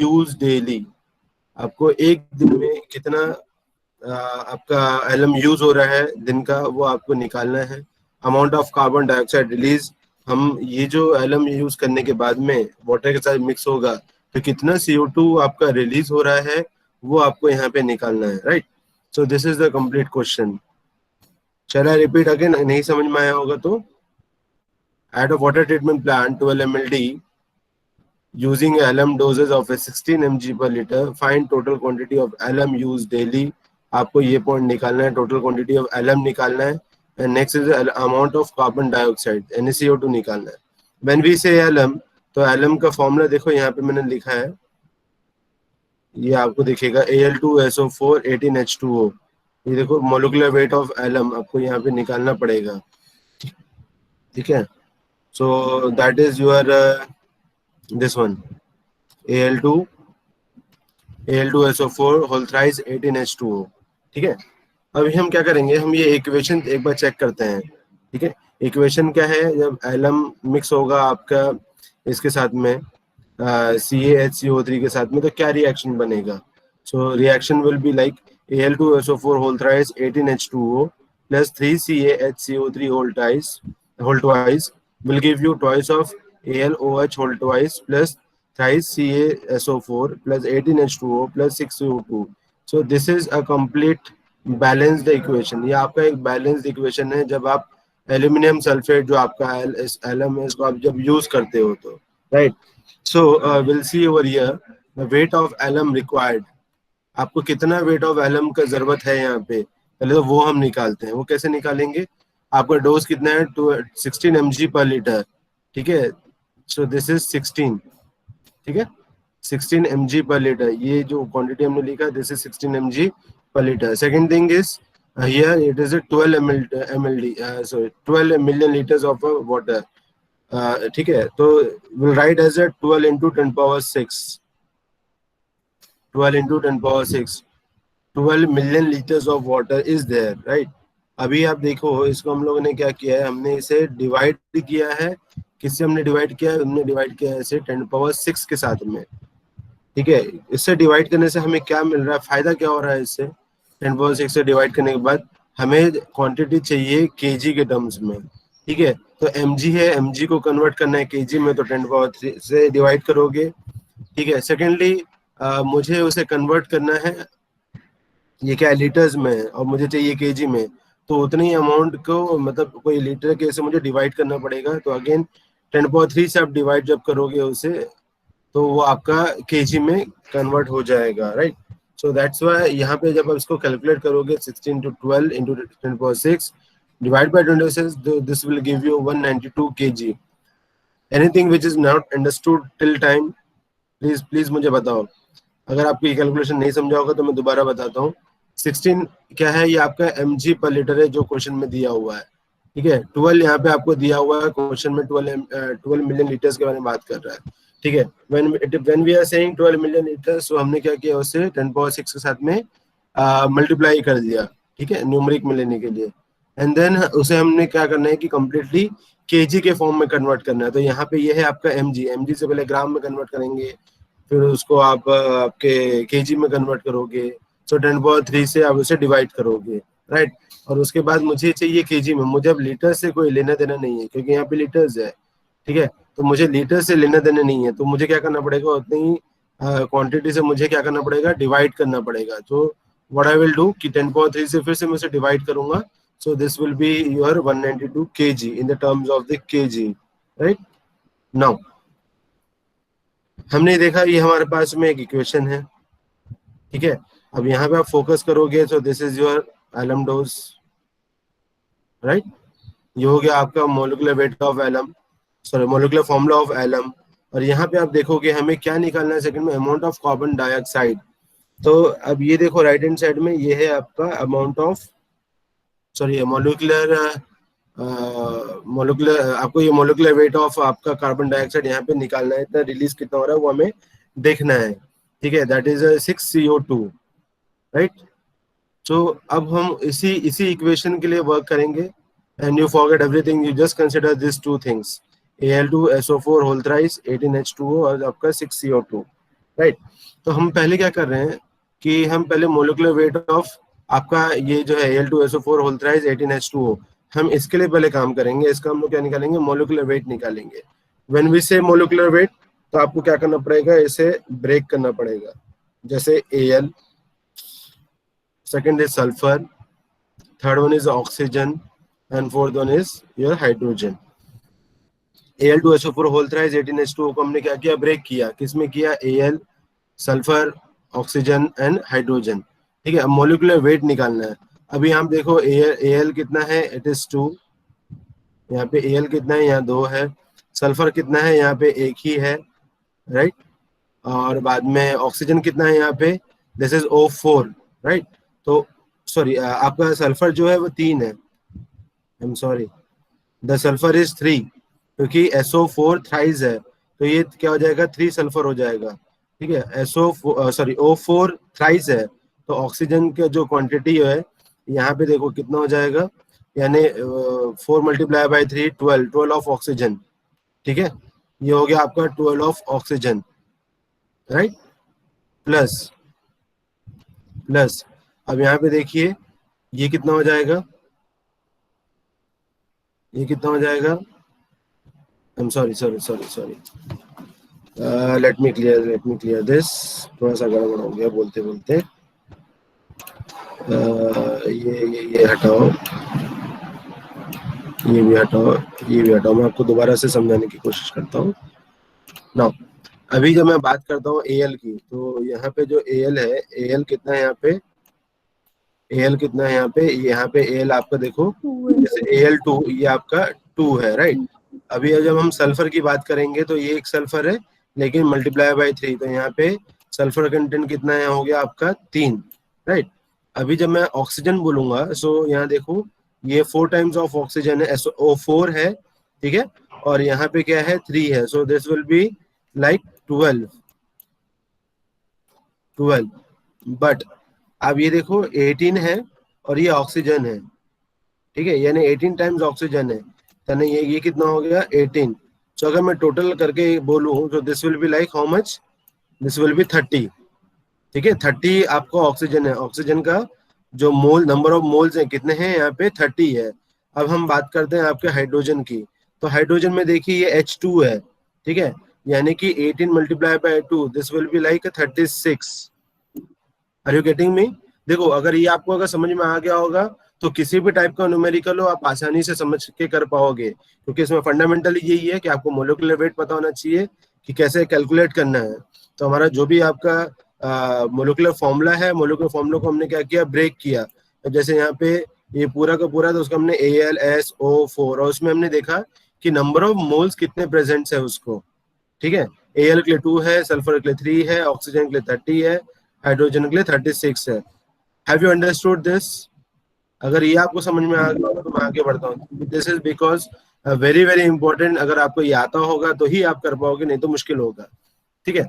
Use daily, आपको एक दिन में कितना आपका एलम यूज हो रहा है दिन का, वो आपको निकालना है। Amount of carbon dioxide release, हम ये जो एलम यूज करने के बाद में वाटर के साथ मिक्स होगा तो कितना CO2 आपका रिलीज हो रहा है वो आपको यहाँ पे निकालना है, right. So this is the complete question. चला रिपीट अगेन, नहीं समझ में आया होगा तो। At a water treatment plant 12 mld using alum doses of a 16 mg per liter, find total quantity of alum used daily। आपको ये पॉइंट निकालना है, टोटल क्वांटिटी ऑफ एलम निकालना है। And next is amount of carbon dioxide NaCO2 निकालना है। When we से alum, तो एलम का फॉर्मूला देखो यहाँ पे मैंने लिखा है, ये आपको दिखेगा Al2SO4 18H2O। ये देखो मोलिकुलर वेट ऑफ एलम आपको यहाँ पे निकालना पड़ेगा, ठीक है। So that is your this one Al2SO4 whole thrice 18H2O, ठीक है। अभी हम क्या करेंगे, हम ये इक्वेशन एक बार चेक करते हैं, ठीक है। इक्वेशन क्या है, जब एलम मिक्स होगा आपका इसके साथ में CaHCO3 के साथ में, तो क्या रिएक्शन बनेगा। So reaction will be like Al2SO4 whole thrice 18H2O plus 3CaHCO3 whole twice will give you twice of AlOH whole twice plus thrice CaSO4 plus 18H2O plus 6CO2। So this is a complete balanced equation। ये आपका एक balanced equation है जब आप aluminium sulphate जो आपका alum है इसको आप जब यूज करते हो तो, right. So will see over here the weight of alum required. आपको कितना वेट ऑफ एलम का जरूरत है यहाँ पे, पहले तो वो हम निकालते हैं। वो कैसे निकालेंगे, आपका डोज कितना है 16 mg पर लीटर, ठीक है। सो दिस इज 16, ठीक है, 16 mg पर लीटर, ये जो क्वांटिटी हमने लिखा दिस इज 16 mg पर litre. Second thing is here it is 12 million litres of water, ठीक है। तो will write as 12 into 10 power 6, 12 into 10 power 6, 12 million litres of water is there, right. अभी आप देखो इसको हम लोगों ने क्या किया है, हमने इसे डिवाइड किया है। किससे हमने डिवाइड किया है, हमने डिवाइड किया है इसे 10 पावर 6 के साथ में, ठीक है। इससे डिवाइड करने से हमें क्या मिल रहा है, फायदा क्या हो रहा है इससे, 10 पावर 6 से डिवाइड करने के बाद हमें क्वांटिटी चाहिए केजी के टर्म्स में, ठीक है। तो mg है, mg को कन्वर्ट करना है केजी में, तो 10 पावर 3 से डिवाइड करोगे, ठीक है। सेकेंडली मुझे उसे कन्वर्ट करना है, ये क्या लीटर्स में है और मुझे चाहिए केजी में, तो उतनी अमाउंट को मतलब कोई लीटर के से मुझे डिवाइड करना पड़ेगा। तो अगेन 10 पावर 3 से आप डिवाइड जब करोगे उसे, तो वो आपका केजी में कन्वर्ट हो जाएगा, राइट। सो दैट्स व्हाई यहाँ पे जब आप इसको कैलकुलेट करोगे 16 to 12 into 10 power 6 divide by 26, this will give you 192 kg। Anything which is not understood till time, please मुझे बताओ। अगर आपको ये कैलकुलेशन नहीं समझा होगा तो मैं दोबारा बताता हूँ। 16 क्या है, ये आपका mg पर लीटर है जो क्वेश्चन में दिया हुआ है, ठीक है। 12 यहाँ पे आपको दिया हुआ है क्वेश्चन में, 12 मिलियन लीटर्स के बारे में बात कर रहा है, ठीक है। When we are saying 12 million litres, तो हमने क्या किया, उससे 10 पावर 6 के साथ में मल्टीप्लाई कर दिया, ठीक है, न्यूमरिक में लेने के लिए। एंड देन उसे हमने क्या करना है कि कम्प्लीटली केजी के फॉर्म में कन्वर्ट करना है। तो यहाँ पे ये है आपका mg से पहले ग्राम में कन्वर्ट करेंगे, फिर उसको आप आपके केजी में कन्वर्ट करोगे। सो 10 पावर 3 से आप उसे डिवाइड करोगे, राइट। और उसके बाद मुझे चाहिए केजी में, मुझे अब लीटर से कोई लेना देना नहीं है क्योंकि यहाँ पे लीटर्स है, ठीक है। तो मुझे लीटर से लेना देना नहीं है, तो मुझे क्या करना पड़ेगा, उतनी क्वांटिटी से मुझे क्या करना पड़ेगा, डिवाइड करना पड़ेगा। तो व्हाट आई विल डू कि 10 पावर 3 से फिर से मैं उसे डिवाइड करूंगा। सो this will be your 192 kg in the terms of the KG, right. Now हमने देखा ये हमारे पास में एक इक्वेशन है, ठीक है। अब यहाँ पे आप फोकस करोगे, so this is your alum dose, right. ये हो गया आपका molecular weight of alum, sorry molecular formula of alum. और यहाँ पे आप देखोगे हमें क्या निकालना है सेकंड में, अमाउंट ऑफ कार्बन डाइऑक्साइड। तो अब ये देखो राइट हैंड साइड में ये है आपका अमाउंट ऑफ, सॉरी मोलिकुलर आपको ये मोलिकुलर वेट ऑफ आपका कार्बन डाइऑक्साइड यहाँ पे निकालना है, इतना रिलीज कितना हो रहा है वो हमें देखना है, ठीक है। That is 6 CO2, right. सो अब हम इसी इसी इक्वेशन के लिए वर्क करेंगे। And you forget everything, you just consider this two things, Al2SO4 whole thrice 18H2O और आपका 6 CO2, राइट। तो हम पहले क्या कर रहे हैं कि हम पहले मोलिकुलर वेट ऑफ आपका ये जो है Al2SO4 होल थ्राइस 18H2O, हम इसके लिए पहले काम करेंगे। इसका हम लोग क्या निकालेंगे, मोलिकुलर वेट निकालेंगे। व्हेन वी से मोलिकुलर वेट, तो आपको क्या करना पड़ेगा, इसे ब्रेक करना पड़ेगा। जैसे Al, second is sulphur, third one is oxygen, and fourth one is your hydrogen. Al2SO4 whole thrice 18H2O को हमने क्या किया, ब्रेक किया। किसमें किया, Al, sulphur, oxygen and hydrogen. ठीक है, अब मोलिकुलर वेट निकालना है। अभी आप देखो Al कितना है, इट इज 2। यहाँ पे Al कितना है, यहाँ 2 है। सल्फर कितना है, यहाँ पे 1 ही है, राइट। और बाद में ऑक्सीजन कितना है यहाँ पे, दिस इज O4, राइट। तो सॉरी, आपका सल्फर जो है वो 3 है, I am sorry, the sulphur is 3, क्योंकि SO4 थ्राइस है, तो ये क्या हो जाएगा, 3 सल्फर हो जाएगा। ठीक है, O4 थ्राइस है, तो ऑक्सीजन का जो क्वांटिटी है यहाँ पे देखो कितना हो जाएगा, यानी 4 मल्टीप्लाई बाई 3, 12 ऑफ ऑक्सीजन। ठीक है, ये हो गया आपका 12 of oxygen, right. Plus plus अब यहाँ पे देखिए ये कितना हो जाएगा, ये कितना हो जाएगा, I am sorry sorry sorry sorry, let me clear this. थोड़ा सा गड़बड़ हो गया बोलते बोलते। ये हटाओ, ये भी हटाओ, ये भी हटाओ। मैं आपको दोबारा से समझाने की कोशिश करता हूँ ना। अभी जब मैं बात करता हूँ Al की, तो यहाँ पे जो Al है, Al कितना है यहाँ पे, Al कितना है यहाँ पे Al आपका देखो, जैसे Al2 ये आपका 2 है, राइट। अभी जब हम सल्फर की बात करेंगे तो ये एक सल्फर है, लेकिन मल्टीप्लाई बाई 3, तो यहाँ पे सल्फर कंटेंट कितना है, हो गया आपका 3, राइट। अभी जब मैं ऑक्सीजन बोलूंगा, सो यहाँ देखो ये 4 टाइम्स ऑफ ऑक्सीजन है, SO4 है, ठीक है, और यहाँ पे क्या है, 3 है, so this will be like 12। But अब ये देखो 18 है और ये ऑक्सीजन है, ठीक है, यानी 18 टाइम्स ऑक्सीजन है, यानी ये कितना हो गया, 18। सो अगर मैं टोटल करके बोलूं तो this will be like how much, this will B 30। ठीक है, 30 आपको ऑक्सीजन है, ऑक्सीजन का जो मोल, नंबर ऑफ मोल्स है कितने हैं, यहाँ पे 30 है। अब हम बात करते हैं आपके हाइड्रोजन की, तो हाइड्रोजन में देखिए ये H2 है, ठीक है, यानी कि 18 multiply by 2, this will be like 36। Are you getting me? देखो अगर ये आपको अगर समझ में आ गया होगा तो किसी भी टाइप का न्यूमेरिकल हो आप आसानी से समझ के कर पाओगे, क्योंकि इसमें फंडामेंटली यही है कि आपको मोलिकुलर वेट पता होना चाहिए कि कैसे कैलकुलेट करना है। तो हमारा जो भी आपका मोलिकुलर फॉर्मूला है, मोलिकुलर फॉर्मूला को हमने क्या किया, ब्रेक किया। जैसे यहाँ पे ये पूरा का पूरा, तो उसको हमने AlSO4, और उसमें हमने देखा कि नंबर ऑफ मोल्स कितने प्रेजेंट्स है उसको। ठीक है, Al के लिए 2 है, सल्फर के लिए 3 है, ऑक्सीजन के लिए 30 है, हाइड्रोजन के लिए 36 है। Have you understood this? अगर ये आपको समझ में आ गया तो मैं आगे बढ़ता हूँ। This is because very very important, अगर आपको ये आता होगा तो ही आप कर पाओगे, नहीं तो मुश्किल होगा। ठीक है,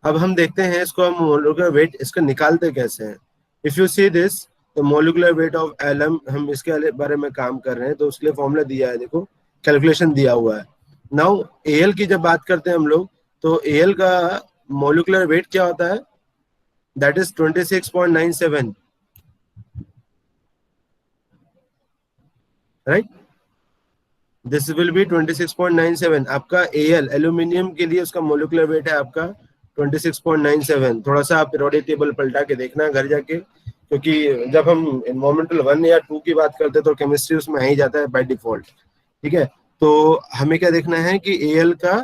अब हम देखते हैं इसको, हम मोलिकुलर वेट इसका निकालते कैसे हैं। इफ यू सी दिस, तो मोलिकुलर वेट ऑफ एलम, हम इसके बारे में काम कर रहे हैं, तो उसके लिए फॉर्मूला दिया है, देखो कैलकुलेशन दिया हुआ है। नाउ Al की जब बात करते हैं हम लोग, तो Al का मोलिकुलर वेट क्या होता है, that is 26.97, right. This will B 26.97। आपका Al एल्यूमिनियम के लिए उसका मोलिकुलर वेट है आपका 26.97। थोड़ा सा आप पीरियोडिक टेबल पलटा के देखना घर जाके, क्योंकि जब हम एनवायरमेंटल 1 या 2 की बात करते हैं तो केमिस्ट्री उसमें आ ही जाता है बाय डिफॉल्ट। ठीक है, तो हमें क्या देखना है कि Al का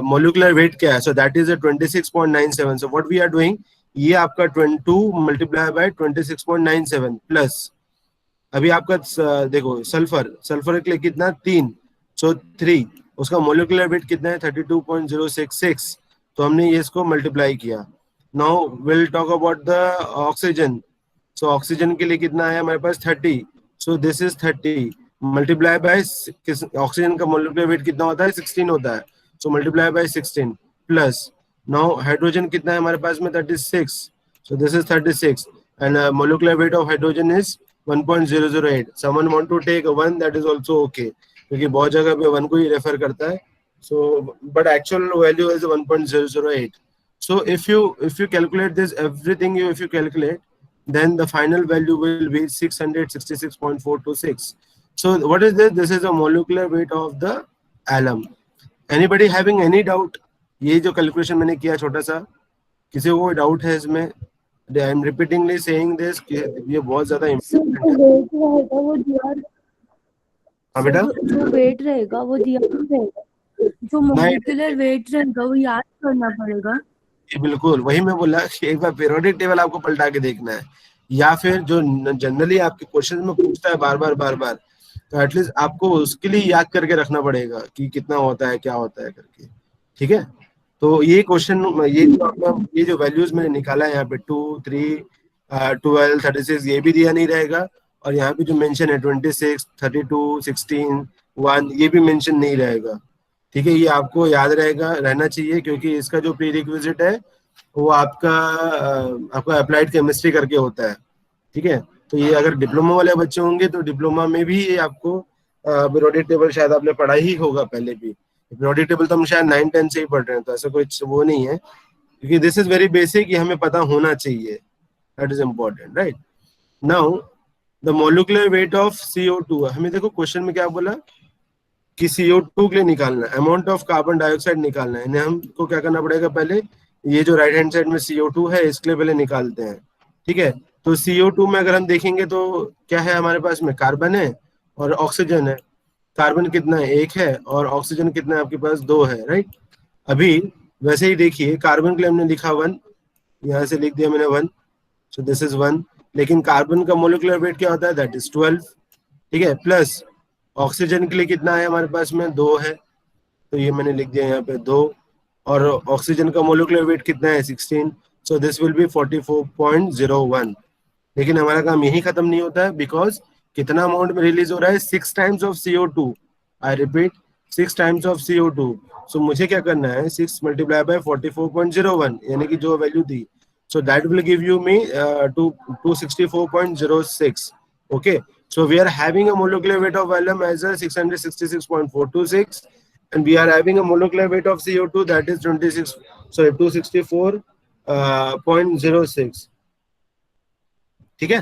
मोलिकुलर वेट क्या है, so that is 26.97। So what we are doing, ये आपका 22 मल्टीप्लाई बाय 26.97 प्लस, अभी आपका देखो सल्फर, सल्फर के लिए कितना, 3, सो 3, उसका मोलिकुलर वेट कितना है, 32.066, तो हमने ये इसको मल्टीप्लाई किया। Now will talk about the oxygen. So oxygen के लिए कितना है हमारे पास, 30, सो this is 30 multiply by, oxygen का मोलिकुलर वेट कितना होता है, 16 होता है, so multiply by 16 plus, now hydrogen कितना है हमारे पास में, 36, so this is 36, and molecular weight of hydrogen is 1.008. Someone want to take a 1, that is also okay, क्योंकि बहुत जगह पे 1 को ही रेफर करता है, so but actual value is 1.008. So if you calculate this everything, if you calculate, then the final value will be 666.426. So what is this? This is a molecular weight of the alum. Anybody having any doubt? ये जो calculation मैंने किया छोटा सा, किसी को कोई doubt है इसमें? आई एम रिपीटिंगली सेइंग दिस कि ये बहुत ज्यादा सर इम्पोर्टेंट जो है। वेट रहेगा वो दिया, हाँ सर बेटा, जो वेट रहेगा वो दिया नहीं रहेगा, जो नहीं मोलिकुलर वेट रहेगा वो याद करना पड़ेगा। ये बिल्कुल वही मैं बोला कि एक बार पीरियोडिक टेबल आपको पलटा के देखना है, या फिर जो जनरली आपके क्वेश्चन में पूछता है बार बार, तो एटलीस्ट आपको उसके लिए याद करके रखना पड़ेगा कि कितना होता है क्या होता है करके। ठीक है, तो ये क्वेश्चन, ये जो वैल्यूज मैंने निकाला है यहाँ पे 2, 3, 12, 36 ये भी दिया नहीं रहेगा, और यहाँ पे जो मेंशन है 26, 32, 16, 1 ये भी मेंशन नहीं रहेगा। ठीक है, ये आपको याद रहेगा, रहना चाहिए, क्योंकि इसका जो प्री रिक्विजिट है वो आपका अप्लाइड केमिस्ट्री करके होता है। ठीक है, तो ये अगर डिप्लोमा वाले बच्चे होंगे तो डिप्लोमा में भी ये आपको पीरियोडिक टेबल शायद आपने पढ़ा ही होगा पहले भी। पीरियोडिक टेबल तो हम शायद 9, 10 से ही पढ़ रहे हैं, तो ऐसा कोई वो नहीं है, क्योंकि दिस इज वेरी बेसिक, ये हमें पता होना चाहिए, that is important, right. Now the molecular weight of CO2, हमें देखो क्वेश्चन में क्या बोला कि CO2 के लिए निकालना है, अमाउंट ऑफ कार्बन डाइऑक्साइड निकालना है, इन्हें हमको क्या करना पड़ेगा, पहले ये जो राइट हैंड साइड में CO2 है इसके लिए पहले निकालते हैं। ठीक है, तो CO2 में अगर हम देखेंगे तो क्या है हमारे पास में, कार्बन है और ऑक्सीजन है। कार्बन कितना है, 1 है, और ऑक्सीजन कितना है आपके पास, 2 है, राइट। अभी वैसे ही देखिए, कार्बन के लिए हमने लिखा 1, यहाँ से लिख दिया मैंने 1, सो दिस इज 1, लेकिन कार्बन का मोलिकुलर वेट क्या होता है, दैट इज 12। ठीक है, प्लस ऑक्सीजन के लिए कितना है हमारे पास में, 2 है, तो ये मैंने लिख दिया यहाँ पे 2, और ऑक्सीजन का मोलिकुलर वेट कितना है, 16, सो दिस विल बी 44.01। लेकिन हमारा काम यही खत्म नहीं होता है, बिकॉज कितना अमाउंट में रिलीज हो रहा है, 6 times of CO2, I repeat 6 times of CO2। सो मुझे क्या करना है, 6 मल्टीप्लाई बाय 44.01, यानी कि जो वैल्यू थी, so that will give you me 264.06. Okay, so we are having a molecular weight of alum as a 666.426, and we are having a molecular weight of CO2 that is 264.06। ठीक है,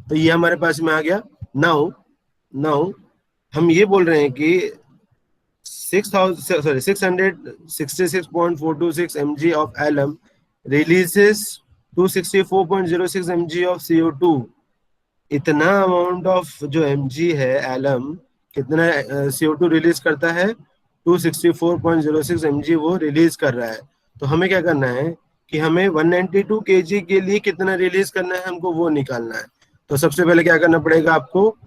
तो ये हमारे पास में आ गया। नाउ नाउ हम ये बोल रहे हैं कि 666.426 mg of alum releases 264.06 mg of CO2। इतना अमाउंट ऑफ जो mg है एलम, कितना CO2 रिलीज करता है, 264.06 mg वो रिलीज कर रहा है। तो हमें क्या करना है कि हमें 192 kg के लिए कितना रिलीज करना है, हमको वो निकालना है। तो सबसे पहले क्या करना पड़ेगा आपको,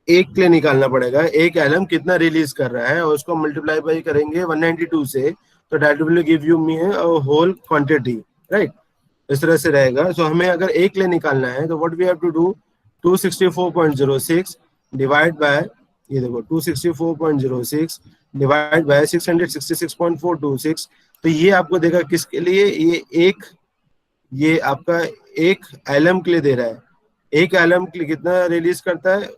एक के लिए निकालना पड़ेगा, एक एलम कितना रिलीज कर रहा है, और उसको मल्टीप्लाई बाई करेंगे 192 से, तो that will give you me whole quantity, right. इस तरह से रहेगा। सो हमें अगर एक ले निकालना है तो what we have to do, 264.06 divide by, ये देखो 264.06 डिवाइड बाय 666.426, तो ये आपको देगा किसके लिए, ये आपका एक एलम के लिए दे रहा है। एक एलम के लिए कितना रिलीज करता है,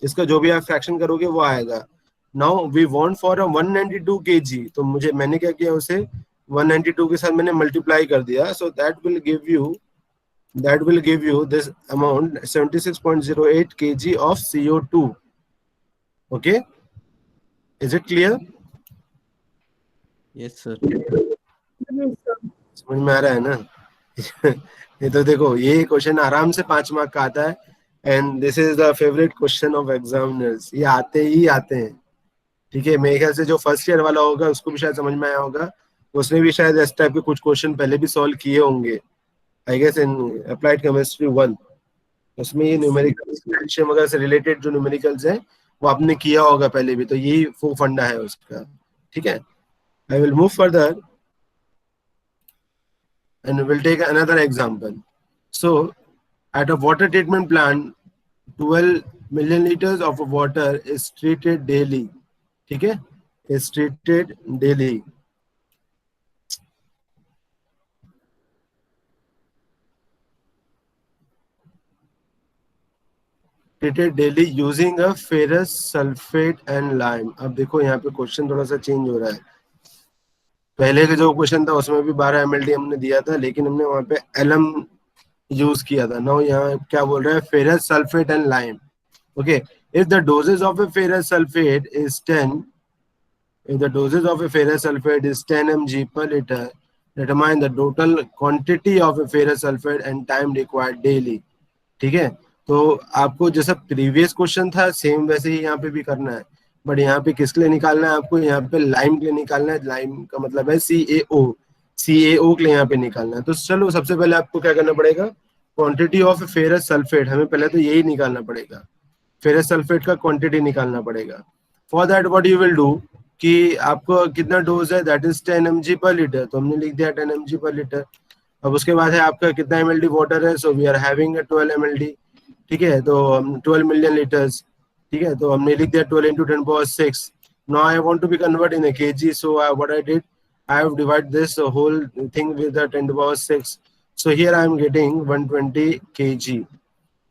इसका जो भी आप फ्रैक्शन करोगे वो आएगा। Now we want for a 192 kg, तो मैंने क्या किया, उसे 192 के साथ मैंने मल्टीप्लाई कर दिया, सो that will give you this amount 76.08 kg of CO2। okay, is it clear? Yes sir. समझ में आ रहा है ना? ये तो देखो, ये क्वेश्चन आराम से 5 मार्क का आता है, and this is the favourite question of examiners, ये आते ही आते हैं। ठीक है, मेरे ख्याल से जो फर्स्ट ईयर वाला होगा उसको भी शायद समझ में आया होगा, उसने भी शायद इस टाइप के कुछ क्वेश्चन पहले भी सॉल्व किए होंगे, I guess in applied chemistry 1। उसमें ये न्यूमेरिकल्स, कैल्शियम वगैरह से रिलेटेड जो न्यूमेरिकल्स है वो आपने किया होगा पहले भी, तो यही वो फंडा है उसका। ठीक है, I will move further and we'll take another example. So at a water treatment plant, 12 million liters of water is treated daily। ठीक है, is treated daily। treated daily using a ferrous sulfate and lime। अब देखो यहाँ पे question थोड़ा सा change हो रहा है। पहले का जो क्वेश्चन था उसमें भी 12 ml हमने दिया था, लेकिन हमने वहां पे एलम यूज किया था। नाउ यहाँ क्या बोल रहा है, ferrous sulphate and lime. Okay, if the dosages of a ferrous sulphate is 10, if the dosage of a ferrous sulfate is 10 mg per liter, determine the total quantity of a ferrous sulfate and time required daily। ठीक है, तो आपको जैसा previous question था same वैसे ही यहाँ पे भी करना है, बट यहाँ पे किसके लिए निकालना है आपको, यहाँ पे लाइम के लिए निकालना है। लाइम का मतलब है CaO, CaO के लिए यहाँ पे निकालना है। तो चलो सबसे पहले आपको क्या करना पड़ेगा, क्वांटिटी ऑफ फेरस सल्फेट, हमें पहले तो यही निकालना पड़ेगा, फेरस सल्फेट का क्वांटिटी निकालना पड़ेगा। For that what you will do कि आपको कितना डोज है, दैट इज 10 mg पर लीटर, तो हमने लिख दिया 10 mg पर लीटर। अब उसके बाद है आपका कितना mld वाटर है, so we are having 12 mld। ठीक है, तो 12 मिलियन लीटर्स। ठीक है, तो हमने लिख दिया 12 into 10 power 6। Now I want to be convert in a kg, so what I did, I have divided this whole thing with the 10 to power 6, so here I am getting 120 kg।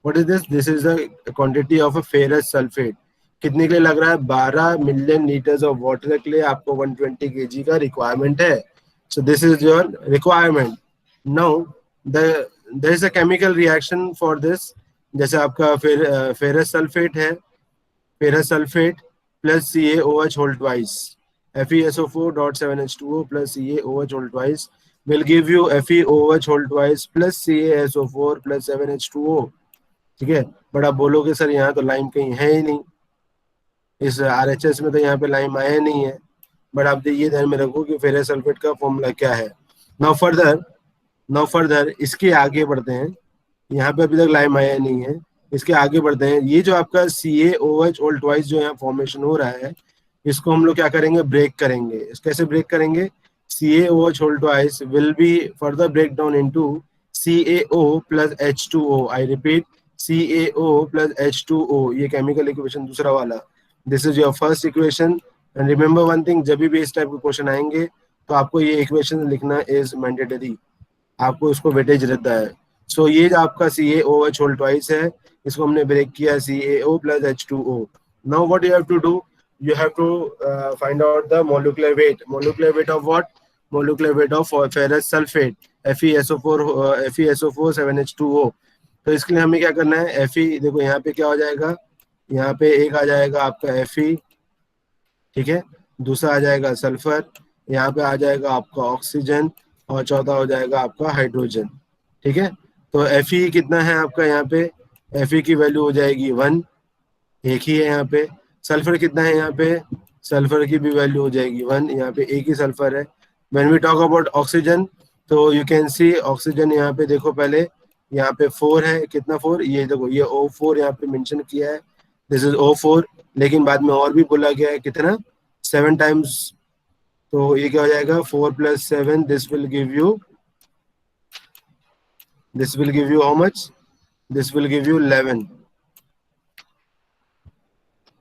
What is this? This is the quantity of a ferrous sulfate। कितने के लिए लग रहा है, 12 million litres of water के लिए आपको 120 kg का रिक्वायरमेंट है। So this is your requirement. Now there is a chemical reaction for this. जैसे आपका फेरस सल्फेट है, ferrous sulphate plus CaOH whole twice, FeSO4.7H2O plus CaOH whole twice will give you FeOH whole twice plus CaSO4 plus 7H2O। ठीक है, but आप बोलोगे sir यहाँ तो lime कहीं है ही नहीं, इस RHS में तो यहाँ पे लाइम आया नहीं है। बट आप ये ध्यान में रखो कि फेरस सल्फेट का फॉर्मूला क्या है। नाउ फर्दर इसके आगे बढ़ते हैं। यहाँ पे अभी तक लाइम आया नहीं है, इसके आगे बढ़ते हैं। ये जो आपका CaOH ऑल ट्वाइस जो यहाँ फॉर्मेशन हो रहा है, इसको हम लोग क्या करेंगे, ब्रेक करेंगे। कैसे ब्रेक करेंगे, CaOH whole twice will be further break down into CaO plus H2O। I repeat, CaO plus H2O, ये केमिकल इक्वेशन दूसरा वाला। This is your first equation. And remember one thing, जब भी इस टाइप के क्वेश्चन आएंगे तो आपको ये इक्वेशन लिखना इज मैंडेटरी, आपको इसको वेटेज रहता है। सो ये जो आपका CaOH होल ट्वाइस है, इसको हमने ब्रेक किया CaO plus H2O। Now what you have to do, you have to find out the molecular weight of what, molecular weight of ferrous sulfate, FeSO4 7H2O। तो इसके लिए हमें क्या करना है, Fe देखो यहाँ पे क्या हो जाएगा, यहाँ पे एक आ जाएगा आपका Fe, ठीक है, दूसरा आ जाएगा सल्फर, यहाँ पे आ जाएगा आपका ऑक्सीजन, और चौथा हो जाएगा आपका हाइड्रोजन। ठीक है, तो Fe कितना है आपका, यहाँ पे Fe की वैल्यू हो जाएगी 1, एक ही है यहाँ पे। सल्फर कितना है यहाँ पे, सल्फर की भी वैल्यू हो जाएगी 1, यहाँ पे एक ही सल्फर है। When we talk about oxygen, तो यू कैन सी ऑक्सीजन यहाँ पे देखो, पहले यहाँ पे 4 है, कितना 4, ये देखो ये O4 यहाँ पे मेंशन किया है, दिस इज O4, लेकिन बाद में और भी बोला गया है कितना, 7 टाइम्स। तो ये क्या हो जाएगा, 4 + 7, this will give you how much, this will give you 11।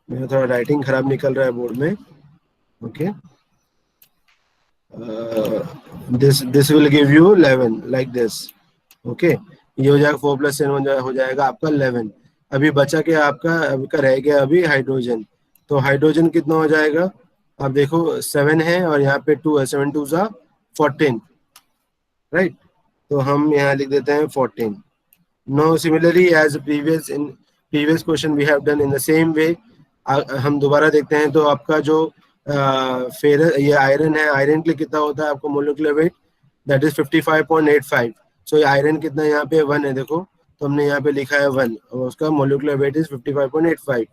मेरा थोड़ा राइटिंग खराब निकल रहा है बोर्ड में। Okay, this will give you 11 like this. Okay, ये हो जाएगा 4 + 7 हो जाएगा आपका 11। अभी बचा के आपका अभी का रह गया अभी हाइड्रोजन। तो हाइड्रोजन कितना हो जाएगा, आप देखो 7 है और यहाँ पे 2 है, 7 2 ज़ा 14, राइट। तो हम यहाँ लिख देते हैं 14। No similarly as previous question we have done in the same way। हम दोबारा देखते हैं, तो आपका जो फेरस ये आयरन है, आयरन के लिए कितना होता है आपको मोलिकुलर वेट, दैट इज 55.85। सो ये आयरन कितना यहाँ पे 1 है, देखो तो हमने यहाँ पे लिखा है 1, और उसका molecular weight is 55.85।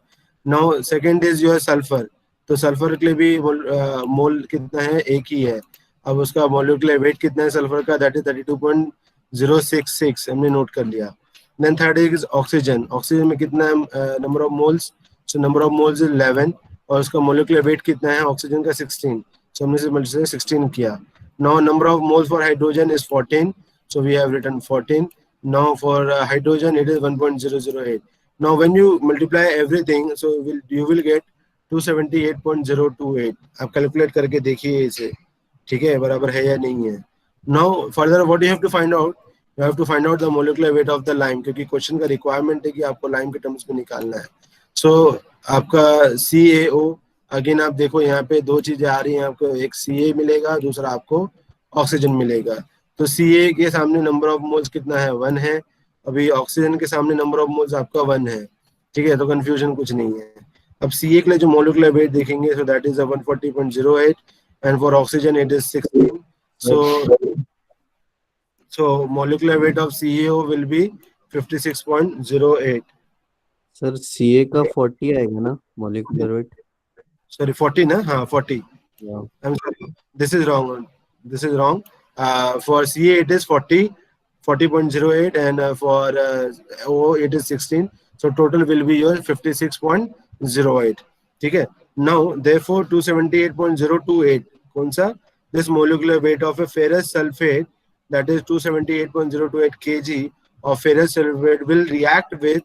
Now second is your sulphur, तो सल्फर के लिए भी मोल कितना है, एक ही है। अब उसका मोलिकुलर वेट कितना है सल्फर का, दैट इज 32.066, हमने नोट कर लिया। Then third is oxygen, oxygen में कितना है number of moles, so number of moles is 11, और उसका मोलिकुलर वेट कितना है ऑक्सीजन का 16, सो हमने से मल्टीप्लाई 16 किया। Now number of moles for hydrogen is 14, so we have written 14। now for hydrogen it is 1.008। now when you multiply everything, so you will get 278.028। आप calculate करके देखिए इसे, ठीक है, बराबर है या नहीं है। now further what you have to find out, you have to find out the molecular weight of the lime, क्योंकि क्वेश्चन का रिक्वायरमेंट है कि आपको लाइम के टर्म्स में निकालना है। so आपका CaO अगेन आप देखो यहाँ पे दो चीजें आ रही हैं आपको, एक सी मिलेगा, दूसरा आपको ऑक्सीजन मिलेगा। तो सी के सामने नंबर ऑफ मोल्स कितना है, 1 है। अभी ऑक्सीजन के सामने नंबर ऑफ मोल्स आपका 1 है, ठीक है, तो कंफ्यूजन कुछ नहीं है। अब सी के लिए जो मोलिकुलर वेट देखेंगे, सो that is 140.08 and for oxygen it is 16। So molecular weight of CaO will be 56.08. Sir CA का 40 आएगा ना मॉलिक्यूलर वेट? Sorry, 40 ना, हाँ 40. Yeah. I'm sorry, this is wrong. This is wrong. For Ca it is 40, 40.08, and for O it is 16. So total will be your 56.08. ठीक है. Now therefore 278.028 कौन सा? This molecular weight of a ferrous sulfate, that is 278.028 kg of ferrous sulfate will react with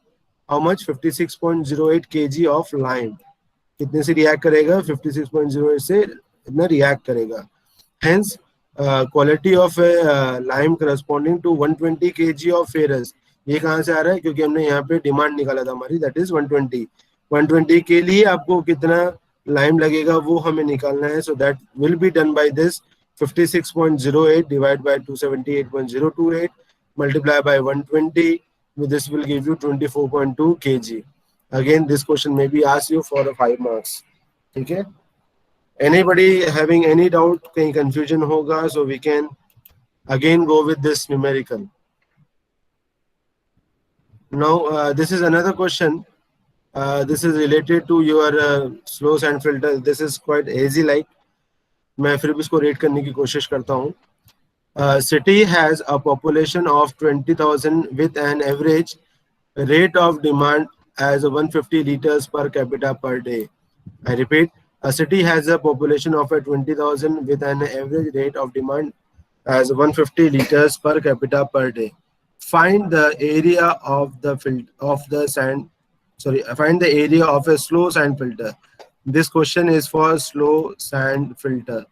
how much? 56.08 kg of lime. कितने से react करेगा? 56.08 से इतना react करेगा। Hence quality of lime corresponding to 120 kg of ferrous. ये कहाँ से आ रहा है? क्योंकि हमने यहाँ पे डिमांड निकाला था हमारी, दैट इज 120। 120 के लिए आपको कितना लाइम लगेगा वो हमें निकालना है। So that will be done by this 56.08 divide by 278.028 multiply by 120, this will give you 24.2 kg. Again, this question may be asked you for 5 marks. ठीक है? Anybody having any doubt, कहीं confusion होगा, so we can again go with this numerical. Now, this is another question. This is related to your slow sand filter. This is quite easy like. मैं फिर भी इसको rate करने की कोशिश करता हूँ. City has a population of 20,000 with an average rate of demand as 150 liters per capita per day. I repeat, a city has a population of 20,000 with an average rate of demand as 150 liters per capita per day. Find the area of the find the area of a slow sand filter. This question is for slow sand filter.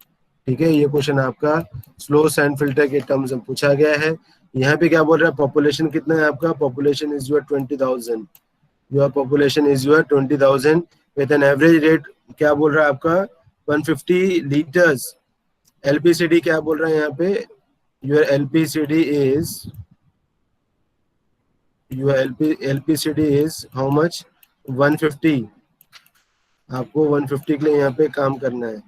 ठीक है, ये question आपका slow sand filter के terms में पूछा गया है। यहाँ पे क्या बोल रहा है? पॉपुलेशन कितना है आपका? Population is your 20,000. Your population is your 20,000 with an average rate क्या बोल रहा है आपका? 150 लीटर्स. एलपीसीडी क्या बोल रहा है यहाँ पे? Your LPCD is how much? 150. आपको 150 के लिए यहाँ पे काम करना है.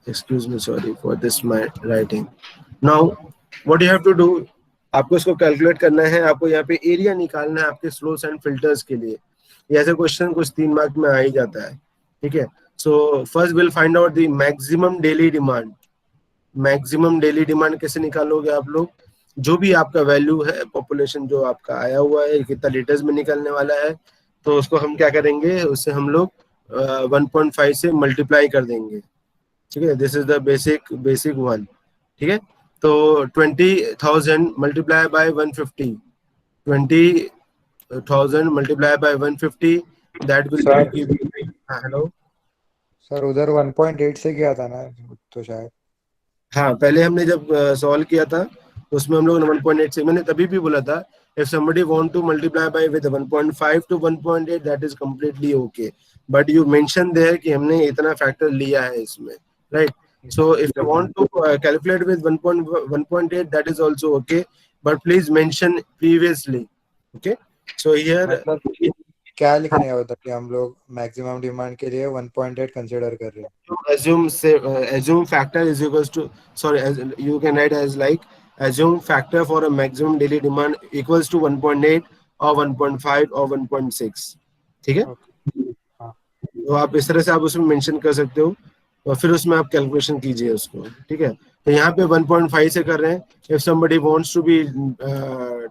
Excuse me, sorry for this my writing. Now, what you have to do? आपको इसको कैलकुलेट करना है, आपको यहाँ पे एरिया निकालना है आपके स्लो सैंड फिल्टर्स के लिए. ये ऐसे क्वेश्चन कुछ 3 मार्क में आ ही जाता है. ठीक है, so first will find out the maximum daily demand. Maximum daily demand कैसे निकालोगे आप लोग? जो भी आपका वैल्यू है, पॉपुलेशन जो आपका आया हुआ है, कितना लीटर्स में निकलने वाला है, तो उसको हम क्या करेंगे? उससे हम लोग 1.5 से मल्टीप्लाई कर देंगे. ठीक है, this is the basic one. ठीक है, तो 20,000 multiply by 150, 20,000 multiply by 150, that will give you. Hello sir, उधर 1.8 से किया था ना तो शायद. हाँ, पहले हमने जब सॉल्व किया था उसमें हम लोग ने 1.8 से, मैंने तभी भी बोला था if somebody want to multiply by with 1.5 to 1.8 that is completely okay, but you mentioned there कि हमने इतना फैक्टर लिया है इसमें, right? So if you want to calculate with 1.8 that is also okay, but please mention previously. Okay, so here मतलब क्या लिखने है उधर कि हम लोग मैक्सिमम डिमांड के लिए 1.8 कंसीडर कर रहे हैं. assume factor is equals to, sorry, you can write as like assume factor for a maximum daily demand equals to 1.8 or 1.5 or 1.6. ठीक है, तो आप इस तरह से आप उसमें मेंशन कर सकते हो और फिर उसमें आप कैलकुलेशन कीजिए उसको. ठीक है, तो यहाँ पे 1.5 से कर रहे हैं. if somebody wants to be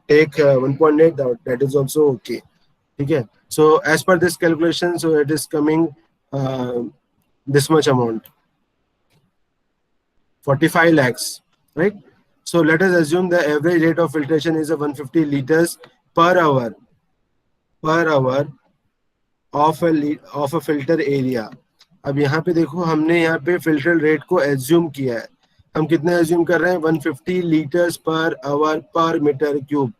take 1.8 that is also okay. ठीक है, so as per this calculation, so it is coming this much amount, 45 lakhs, right? So let us assume the average rate of filtration is 150 liters per hour of a filter area. अब यहाँ पे देखो, हमने यहाँ पे filter rate को assume किया है. हम कितने एज्यूम कर रहे हैं? 150 litres per hour per metre cube.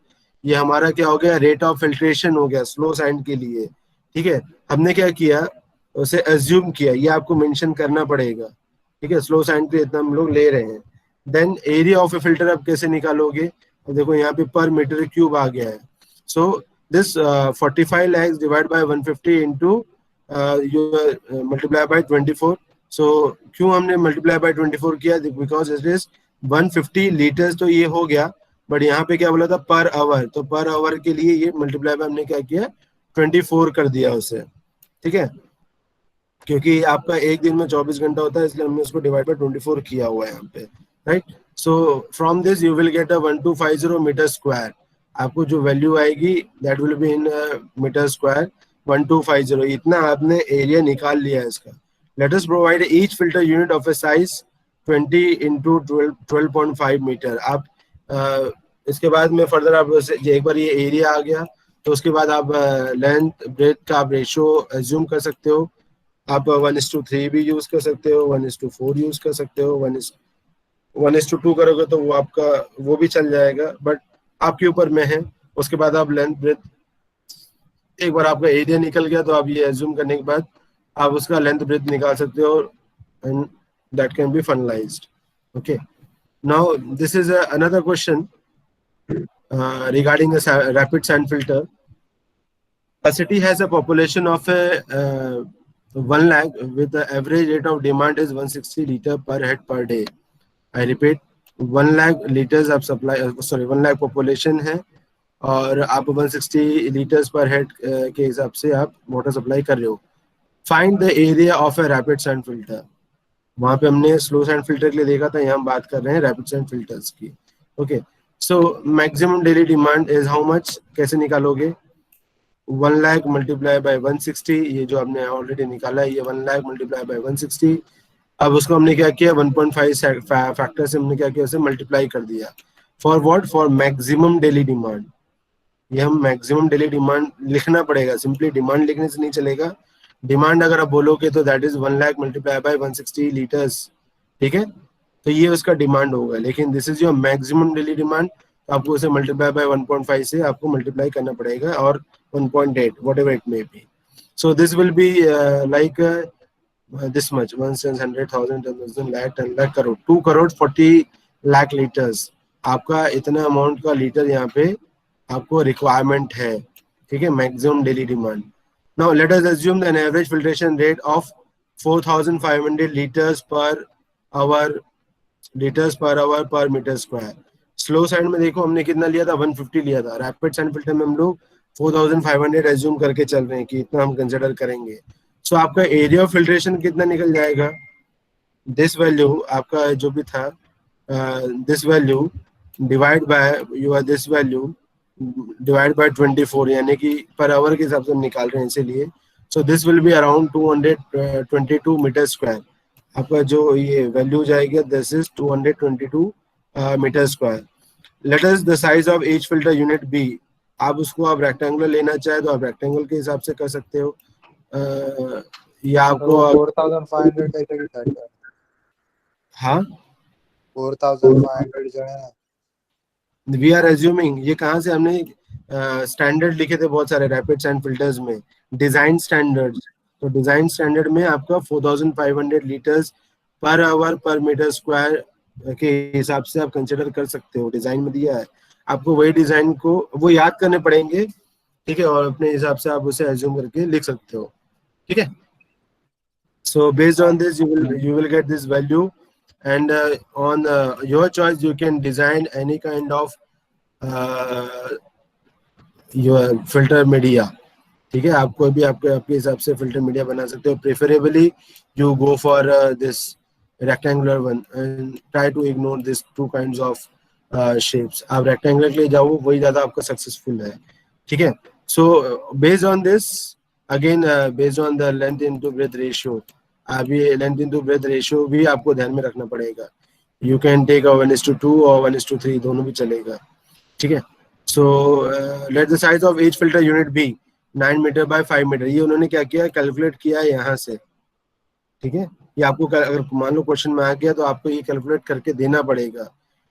ये हमारा क्या हो गया? रेट ऑफ फिल्ट्रेशन हो गया स्लो सैंड के लिए. ठीक है, हमने क्या किया? उसे एज्यूम किया, ये आपको मेंशन करना पड़ेगा, ठीक है। स्लो साइंड पे इतना हम लोग ले रहे हैं। Then area of a filter आप कैसे निकालोगे, तो देखो यहाँ पे पर मीटर क्यूब आ गया है। So this 45 lakhs divide by 150 into multiply by 24। सो क्यों हमने मल्टीप्लाई बाय 24 किया, बिकॉज इट इज 150 लीटर्स, तो ये हो गया। बट यहाँ पे क्या बोला था, पर आवर, तो पर आवर के लिए ये मल्टीप्लाई बाय हमने क्या किया, 24 कर दिया उसे, ठीक है। क्योंकि आपका एक दिन में 24 घंटा होता है, इसलिए हमने उसको डिवाइड बाय 24 किया हुआ है यहाँ पे, right. So from this you will get a 1250 metre square. आपको जो वैल्यू आएगी that will be in metre square 1250। इतना आपने एरिया निकाल लिया है इसका। Let us provide each filter unit of a size 20 into 12.5 metre. आप इसके बाद में फर्दर आप एक बार ये एरिया आ गया तो उसके बाद आप लेंथ ब्रेथ का आप रेशियो एज्यूम कर सकते हो। आप 1:3 भी यूज कर सकते हो, 1:4 यूज कर सकते हो, 1:2 करोगे तो वो आपका वो भी चल जाएगा, बट आपके ऊपर में है। उसके बाद आप लेंथ ब्रेथ, एक बार आपका एरिया निकल गया तो आप ये एज्यूम करने के बाद आप उसका लेंथ ब्रेथ निकाल सकते हो, and that can be finalised. Okay, now this is another question regarding a rapid sand filter. A city has a population of 1 lakh with the average rate of demand is 160 liter per head per day. I repeat, 1 lakh liters आप supply, sorry 1 lakh population है और आप 160 liters per head के हिसाब से आप water supply कर रहे हो। Find the area of a rapid sand filter. वहाँ पे हमने स्लो सैंड फिल्टर के लिए देखा था, यहाँ हम बात कर रहे हैं रैपिड सैंड फिल्टर्स की। Okay, so maximum daily demand is how much, कैसे निकालोगे, 1 लाख मल्टीप्लाई बाय 160, ये जो आपने ऑलरेडी निकाला है, ये 1 लाख मल्टीप्लाई बाय 160। अब उसको हमने क्या किया, 1.5 फैक्टर से हमने क्या किया, उसे मल्टीप्लाई कर दिया। For what, for maximum daily demand. ये हम मैक्सिमम डेली डिमांड लिखना पड़ेगा, सिंपली डिमांड लिखने से नहीं चलेगा। डिमांड अगर आप बोलोगे तो that is 1 lakh multiply by 160 litres, ठीक है, तो ये उसका डिमांड होगा। लेकिन this is your maximum daily demand, तो आपको उसे मल्टीप्लाई बाय 1.5 से आपको मल्टीप्लाई करना पड़ेगा, और 1.8 whatever it may be. So this will be like this much, 100,000 10,000 lakh 10 lakh crore 2 crore 40 lakh litres. आपका इतना अमाउंट का लीटर यहाँ पे आपको रिक्वायरमेंट है, ठीक है, maximum daily demand. Now let us assume an average filtration rate of 4,500 liters per hour per meter square. Slow side में देखो हमने कितना लिया था, 150 लिया था। रैपिड सैंड फिल्टर में हम लोग 4,500 एज्यूम करके चल रहे हैं कि इतना हम कंसिडर करेंगे। सो आपका एरिया ऑफ फिल्ट्रेशन कितना निकल जाएगा, दिस वैल्यू आपका जो भी था, this value divide by your this value divide by 24, यानी कि पर आवर के हिसाब से हम निकाल रहे हैं इसीलिए। So this will be around 222 metre square. आपका जो ये वैल्यू जाएगा, this is 222 metre square. Let us the size of each filter unit be. आप उसको आप रेक्टेंगुलर लेना चाहे तो आप रेक्टेंगल के हिसाब से कर सकते हो, या आपको 4,500 कैसे डिसाइड कर, हाँ 4,500 जो है ना, वी आर एज्यूमिंग, ये कहाँ से हमने स्टैंडर्ड लिखे थे बहुत सारे रैपिड सैंड फिल्टर्स में, डिजाइन स्टैंडर्ड। तो डिजाइन स्टैंडर्ड में आपका 4,500 litres per hour per metre square के हिसाब से आप कंसिडर कर सकते हो। डिजाइन में दिया है आपको, वही डिजाइन को वो याद करने पड़ेंगे, ठीक है, और अपने हिसाब से आप उसे एज्यूम करके लिख सकते हो, ठीक है। So based on this you will get this value, and on your choice you can design any kind of your filter media, ठीक है। आप कोई भी आपके हिसाब से फिल्टर मीडिया बना सकते हो। Preferably you go for this rectangular one and try to ignore this two kinds of shapes. आप रेक्टेंगुलर के लिए जाओ, वही ज्यादा आपका सक्सेसफुल है, ठीक है। So based on this again, based on the length into breadth ratio, अभी लेंथ इनटू ब्रेथ रेशियो भी आपको ध्यान में रखना पड़ेगा। यू कैन टेक 1:2 और 1:3, दोनों भी चलेगा, ठीक है। So let the size of each filter unit be 9 metre by 5 metre. ये उन्होंने क्या किया, कैलकुलेट किया यहाँ से, ठीक है। ये आपको अगर मान लो क्वेश्चन में आ गया तो आपको ये कैलकुलेट करके देना पड़ेगा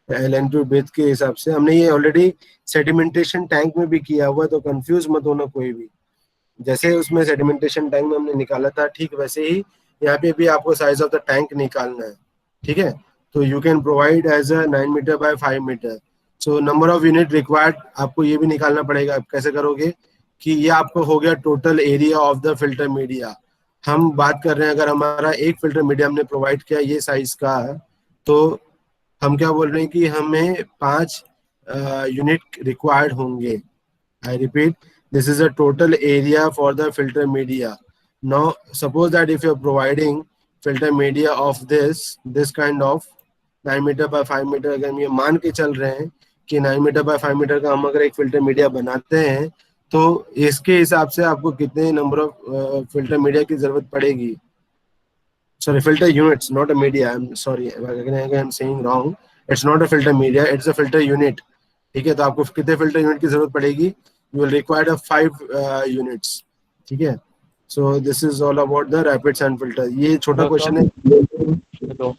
लेंथ टू ब्रेथ के हिसाब से। हमने ये ऑलरेडी सेडिमेंटेशन टैंक में भी किया हुआ है, तो कंफ्यूज मत होना कोई भी, जैसे उसमें सेडिमेंटेशन टैंक में हमने निकाला था, ठीक वैसे ही यहाँ पे भी आपको साइज ऑफ द टैंक निकालना है, ठीक है। तो you can provide as a 9 metre by 5 metre. So number of unit required आपको ये भी निकालना पड़ेगा। आप कैसे करोगे कि ये आपको हो गया total area of the filter media. हम बात कर रहे हैं अगर हमारा एक फिल्टर मीडिया हमने प्रोवाइड किया ये साइज का, तो हम क्या बोल रहे हैं कि हमें 5 यूनिट रिक्वायर्ड होंगे। I repeat, this is a total area for the filter media. Now, suppose that if you're providing filter media of this kind of 9 metre by 5 metre, अगर हम ये मान के चल रहे हैं कि 9 मीटर by 5 मीटर का हम अगर एक फिल्टर मीडिया बनाते हैं, तो इसके हिसाब से आपको कितने नंबर ऑफ फिल्टर मीडिया की जरूरत पड़ेगी। Sorry, filter units, not a media. I'm sorry, again I'm saying wrong. It's not a filter media, it's a filter unit. ठीक है, तो आपको कितने फिल्टर यूनिट की जरूरत पड़ेगी? यू विल रिक्वायर 5 यूनिट्स, ठीक है। So this is all about the rapid sand filter. ये छोटा क्वेश्चन है। हेलो।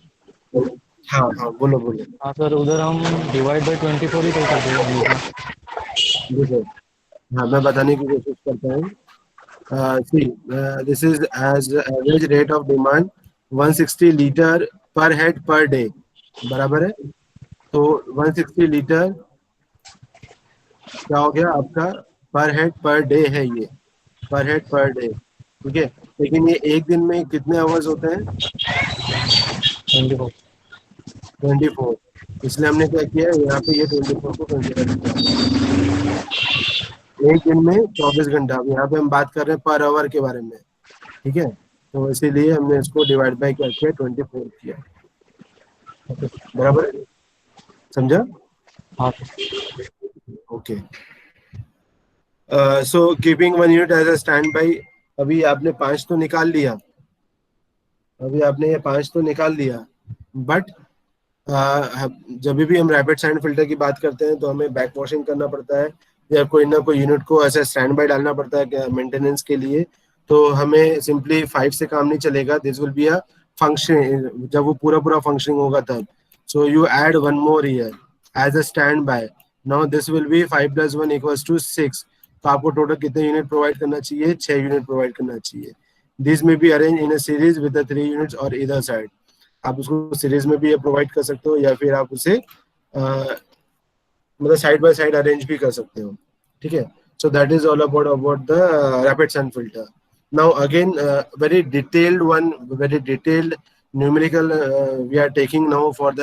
हाँ हाँ, बोलो बोलो। हाँ सर, उधर हम डिवाइड बाय 24 ही तो कर देंगे ना। देखो, हाँ मैं बताने की कोशिश करता हूँ। See this is as average rate of demand 160 litre per head per day, बराबर है। तो 160 लीटर क्या हो गया आपका पर हेड पर डे है, ये पर हेड पर डे, ठीक है। लेकिन ये एक दिन में कितने आवर्स होते हैं? 24। इसलिए हमने क्या किया है यहाँ पे ये 24 को कंसिडर किया। एक दिन में 24 घंटा। अब यहाँ पे हम बात कर रहे हैं पर आवर के बारे में, ठीक है। तो इसीलिए हमने इसको डिवाइड बाय क्या किया, 24 किया, बराबर है, समझा? हाँ। Okay. So keeping 1 unit as a standby. अभी आपने 5 तो निकाल लिया, बट जब भी हम रैपिड सैंड फिल्टर की बात करते हैं तो हमें बैक वॉशिंग करना पड़ता है या कोई ना कोई यूनिट को ऐसे स्टैंड बाय डालना पड़ता है मेंटेनेंस के लिए। तो हमें सिंपली 5 से काम नहीं चलेगा। This will be a function, जब वो पूरा फंक्शनिंग होगा तब। So you add 1 more year as a standby. Now this will be 5 + 1 = 6। तो आपको टोटल कितने यूनिट प्रोवाइड करना चाहिए? 6 यूनिट प्रोवाइड करना चाहिए। दिस में be arrange in a series with the 3 units और इधर साइड। आप उसको सीरीज में भी प्रोवाइड कर सकते हो या फिर आप उसे मतलब साइड बाय साइड अरेंज भी कर सकते हो, ठीक है। So that is all about the rapid sand filter. Now again very detailed numerical we are taking now for the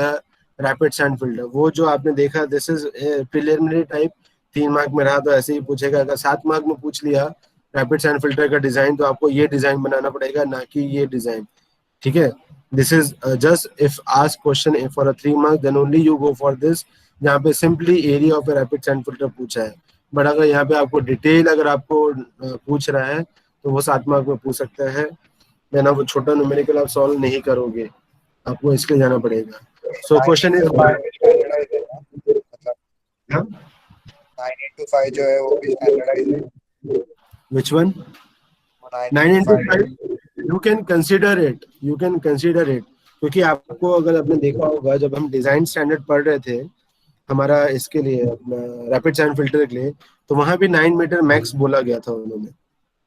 rapid sand filter. वो जो आपने देखा this is preliminary type, 3 mark में रहा तो ऐसे ही पूछेगा। अगर 7 मार्क में पूछ लिया रैपिड सैंड फिल्टर का डिजाइन, तो आपको ये डिजाइन बनाना पड़ेगा, ना कि ये डिजाइन, ठीक है। This is just if asked question for a 3 mark, then only you go for this, जहाँ पे simply area of a rapid sand filter पूछा है। बट अगर यहाँ पे आपको डिटेल अगर आपको पूछ रहा है तो वो 7 मार्क में पूछ सकता है, देन आप छोटा न्यूमेरिकल आप सॉल्व नहीं करोगे, आपको इसके जाना पड़ेगा। सो क्वेश्चन इज मतलब 9 into 5 जो है वो भी स्टैंडर्डाइज है। which one? 9 into 5 you can consider it, क्योंकि आपको अगर आपने देखा होगा जब हम डिजाइन स्टैंडर्ड पढ़ रहे थे हमारा इसके लिए रैपिड सैंड फिल्टर के लिए, तो वहां भी 9 मीटर मैक्स बोला गया था उन्होंने,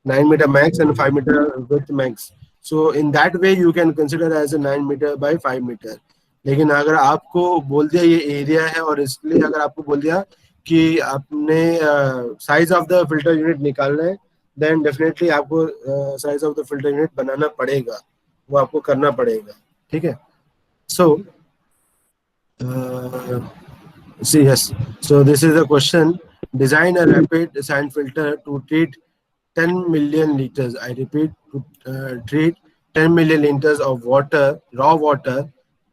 9 metre max and 5 metre width max. So in that way you can consider as a 9 metre by 5 metre. लेकिन अगर आपको बोल दिया ये एरिया है और इसलिए अगर आपको बोल दिया कि आपने size of the filter unit निकालना है, देन डेफिनेटली आपको size of the filter unit बनाना पड़ेगा, वो आपको करना पड़ेगा, ठीक है। सो see yes, so this is the question. Design a rapid sand filter to treat 10 million liters, I repeat, to treat 10 million liters of water, raw water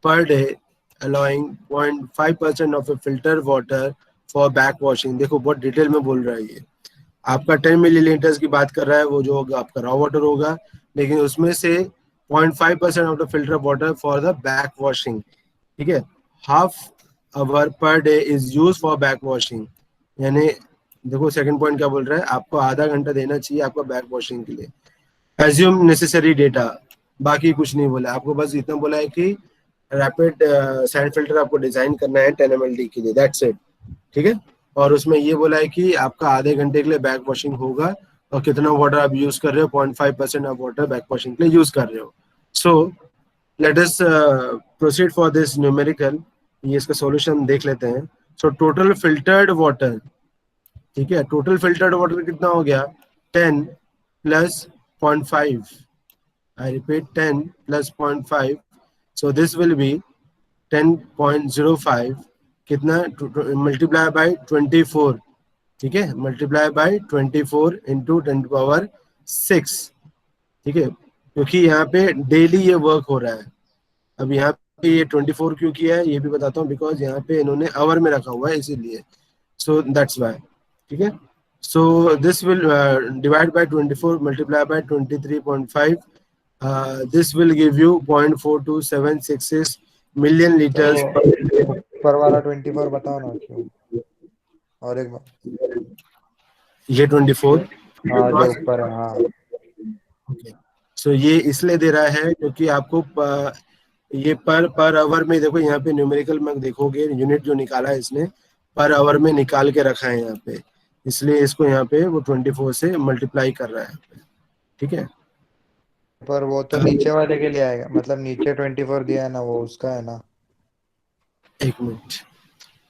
per day, allowing 0.5% of a filter water for back washing। देखो बहुत detail में बोल रहा है ये, आपका 10 millilitres की बात कर रहा है, वो जो होगा आपका रॉ वाटर होगा, लेकिन उसमें से 0.5% of the filter water for the back washing, ठीक है। Half hour per day is use for back washing, यानी देखो सेकंड पॉइंट क्या बोल रहा है, आपको आधा घंटा देना चाहिए आपका बैक वॉशिंग के लिए। एज्यूम नेसेसरी डेटा, बाकी कुछ नहीं बोला, आपको बस इतना बोला है कि रैपिड सैंड फिल्टर आपको डिजाइन करना है 10 mld के लिए, दैट्स इट, ठीक है। और उसमें ये बोला है कि आपका आधे घंटे के लिए बैक वॉशिंग होगा और कितना वाटर आप यूज कर रहे हो, 0.5% आप वाटर बैक वॉशिंग के लिए यूज कर रहे हो. सो let us proceed for this numerical. ये इसका सॉल्यूशन देख लेते हैं. सो टोटल फिल्टर्ड वाटर, ठीक है, टोटल फिल्टर्ड वाटर कितना हो गया, 10 plus 0.5. I repeat 10 plus 0.5. So this will be 10.05. कितना, मल्टीप्लाई बाय 24, ठीक है, मल्टीप्लाई बाय 24 इंटू 10⁻6, ठीक है, क्योंकि यहाँ पे डेली ये वर्क हो रहा है. अब यहाँ पे ये 24 क्यों किया है ये भी बताता हूँ, बिकॉज यहाँ पे इन्होंने आवर में रखा हुआ है इसीलिए. सो दैट्स वाई, ठीक है. So this will divide by 24 multiply by 23.5. This will give you 0.42766 million liters per day. ऊपर वाला 24 बताओ ना क्यों. और एक बार ये 24, हाँ जो ऊपर है हाँ. सो ये इसलिए दे रहा है क्योंकि आपको ये पर आवर में, देखो यहाँ पे न्यूमेरिकल में देखोगे यूनिट जो निकाला है इसने पर आवर में निकाल के रखा है यहाँ पे, इसलिए इसको यहाँ पे वो 24 से मल्टीप्लाई कर रहा है, ठीक है. पर वो तो नीचे वाले के लिए आएगा, मतलब नीचे 24 दिया है ना वो उसका है ना. एक minute.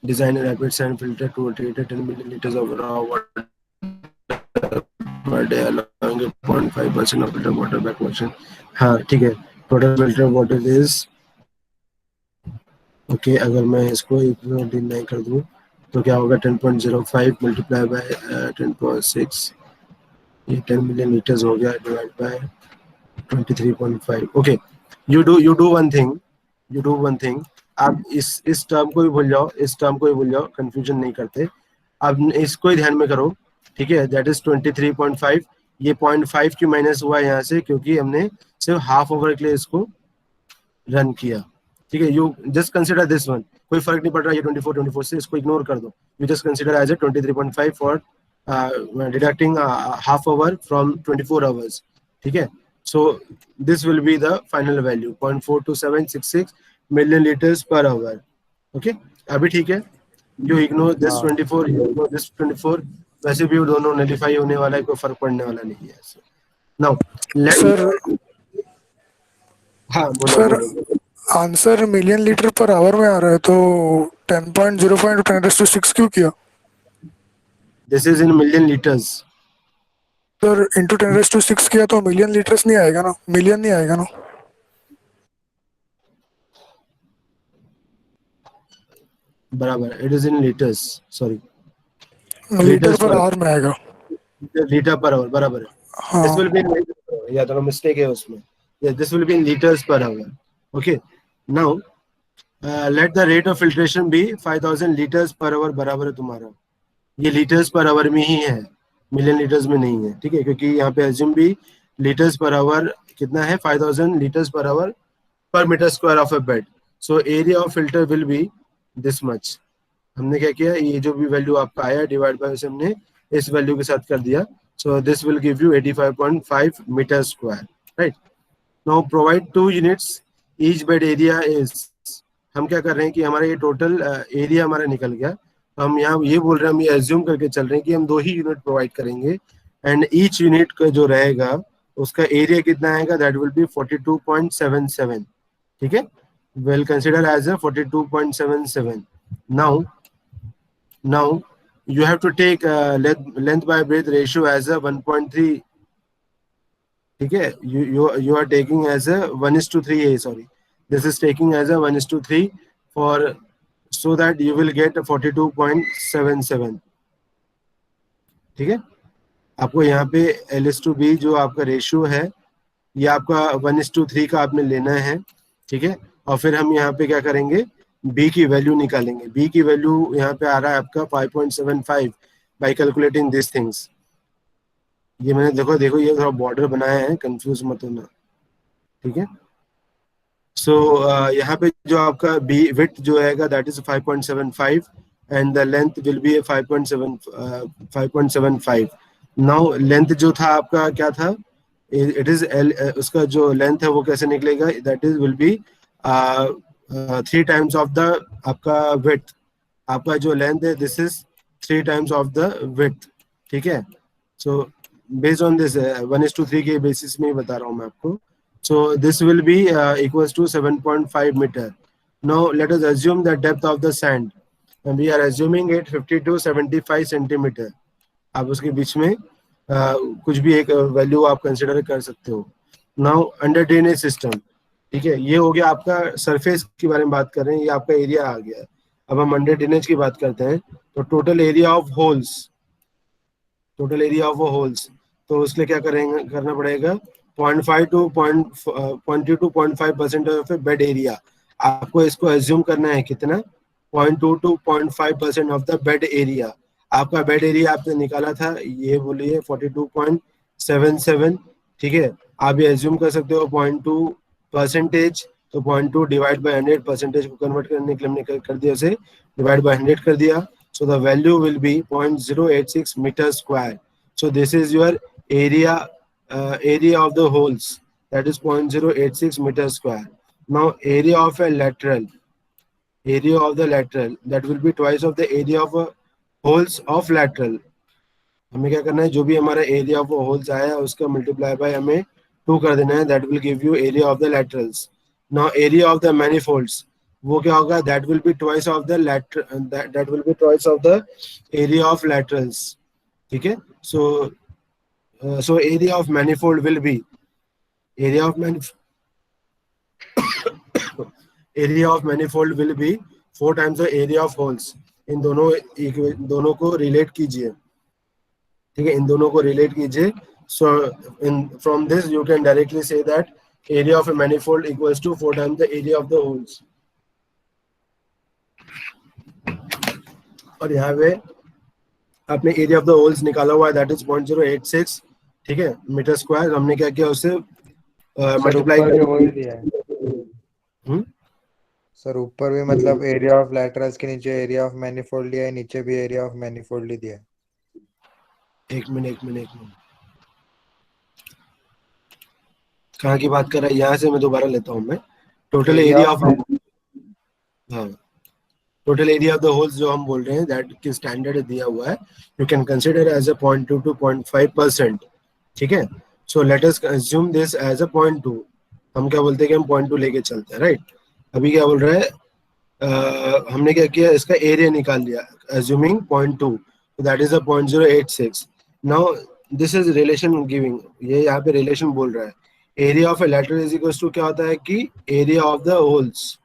Design rapid sand filter to treat 10 million litres of raw water per day along 0.5% of filter water back washing. हाँ ठीक है. Total filter water is okay. अगर मैं इसको 1.9 कर दूं तो क्या होगा, 10.05 मल्टीप्लाई बाय 10.6, ये 10 मिलियन लीटर्स हो गया, divide by 23.5. Okay, you do one thing. आप इस टर्म को भी भूल जाओ, इस टर्म को भी भूल जाओ, कंफ्यूजन नहीं करते. अब इसको ही ध्यान में करो, ठीक है. That is 23.5. ये 0.5 क्यों माइनस हुआ है यहाँ से, क्योंकि हमने सिर्फ हाफ ओवर के लिए इसको रन किया, ठीक है. You just consider this one, कोई फर्क नहीं पड़ रहा ये 24 से, इसको इग्नोर कर दो. You just consider as a 23.5 for deducting half over from 24 hours, ठीक है. So this will be the final value 0.42766 million liters per hour. Okay, अभी ठीक है. You ignore this 24, you ignore this 24. वैसे भी वो दोनों नलिफाई होने वाला है, कोई फर्क पड़ने वाला नहीं है. Now let's हाँ सर बोलो. Answer million litre per hour में आ रहा है, तो 10.05 10⁻6 क्यों किया This is in million liters. Sir? Into 10⁻6 किया तो मिलियन लीटर्स नहीं आएगा ना, मिलियन नहीं आएगा ना. बराबर, it is in liters, sorry. Litre per hour में आएगा. लीटर पर आवर, बराबर है. हाँ. This will be in liters per hour. या तो मिस्टेक है उसमें. Yeah, this will be in liters per hour. Okay. Now let the rate of filtration be 5000 liters per hour. बराबर है तुम्हारा. ये लीटर्स पर आवर में ही है, मिलियन लीटर्स में नहीं है, ठीक है. क्योंकि यहाँ पे एज्यूम भी लीटर्स पर आवर कितना है, 5000 litres per hour per metre square of a bed. So area of filter will be this much. हमने क्या किया, ये जो भी वैल्यू आपका आया डिवाइड बाय उसे हमने इस वैल्यू के साथ कर दिया. So this will give you 85.5 metre square, right. Now provide 2 units, each bed area is. हम क्या कर रहे हैं कि हमारा ये टोटल एरिया हमारा निकल गया. हम यहाँ ये बोल रहे हैं, हम ये एज्यूम करके चल रहे हैं कि हम 2 ही यूनिट प्रोवाइड करेंगे एंड ईच यूनिट का जो रहेगा उसका एरिया कितना आएगा, दैट विल बी 42.77, ठीक है. Well consider as a 42.77. Now you have to take length by breadth ratio as a 1.3, ठीक है. you are taking as a 1:3. Sorry, this is taking as a 1:3 for so that you will get 42.77, ठीक है. आपको यहाँ पे L/B जो आपका ratio है ये आपका 1:3 का आपने लेना है, ठीक है. और फिर हम यहाँ पे क्या करेंगे, B की वैल्यू निकालेंगे. B की वैल्यू यहाँ पे आ रहा है आपका 5.75 बाय कैलकुलेटिंग दिस थिंग्स. ये मैंने देखो ये थोड़ा बॉर्डर बनाया है, कंफ्यूज मत होना, ठीक है. सो यहाँ पे जो आपका बी विड्थ जो आएगा that is 5.75 and the length will be 5.75. Now length जो था आपका क्या था, इट इज एल. उसका जो लेंथ है वो कैसे निकलेगा, that is will be 3 times of the आपका विड्थ. आपका जो लेंथ है this is 3 times of the width, ठीक है. सो बेस्ड ऑन दिस 1:3 के बेसिस में ही बता रहा हूँ मैं आपको. So this will be equals to 7.5 meter. Now let us assume the depth of the sand, and we are assuming it 50 to 75 centimeter. आप उसके बीच में कुछ भी एक वैल्यू आप कंसिडर कर सकते हो. नाउ अंडर ड्रेनेज सिस्टम, ठीक है, ये हो गया आपका सरफेस के बारे में बात कर रहे हैं, ये आपका एरिया आ गया. अब हम अंडर ड्रेनेज की बात करते हैं. तो टोटल एरिया ऑफ होल्स, तो उसके लिए क्या करेंगे, करना पड़ेगा 0.5 to 0.2 ऑफ बेड एरिया. आपको इसको एज्यूम करना है कितना, 0.2 to 0.5% of the bed area. आपका बेड एरिया आपने निकाला था, ये बोलिए 42.77, ठीक है. आप ये एज्यूम कर सकते हो 0.2%, तो 0.2 डिवाइड बाय 100% को कन्वर्ट करने के लिए हमने कर दिया, उसे डिवाइड बाय 100 कर दिया. So the value will be 0.086 metre square. So this is your area of the holes, that is 0.086 meter square. Now area of a lateral, that will be twice of the area of a holes of lateral. हमें क्या करना है, जो भी हमारा area of holes आया उसका multiply by हमें 2 कर देना है, that will give you area of the laterals. Now area of the manifolds, वो क्या होगा, that will be twice of the that will be twice of the area of laterals, ठीक है. So area of manifold will be area of manifold will be 4 times the area of holes. इन दोनों को relate कीजिए, ठीक है, इन दोनों को relate कीजिए. So from this you can directly say that area of a manifold equals to 4 times the area of the holes. और यहाँ पे आपने एरिया ऑफ द होल्स निकाला हुआ है, दैट इज 0.086, ठीक है, मीटर स्क्वायर. हमने क्या किया, उससे मल्टीप्लाई दिया है सर. ऊपर भी मतलब एरिया ऑफ लैटरल्स के नीचे एरिया ऑफ मैनिफोल्ड दिया है, नीचे भी एरिया ऑफ मैनिफोल्ड ही दिया है. एक मिनट कहाँ की बात कर रहा है, यहाँ से मैं दोबारा लेता हूँ. मैं टोटल एरिया ऑफ, हाँ, total area of the holes जो हम बोल रहे हैं, दैट की स्टैंडर्ड दिया हुआ है, you can consider as a 0.2 to 0.5%, ठीक है. So let us assume this as a 0.2. हम क्या बोलते हैं कि हम 0.2 लेके चलते हैं, राइट. अभी क्या बोल रहा है, हमने क्या किया, इसका एरिया निकाल लिया assuming 0.2, that is a 0.086. Now this is relation giving, ये यहाँ पे रिलेशन बोल रहा है. Area of a lateral is equals to क्या होता है कि एरिया ऑफ द होल्स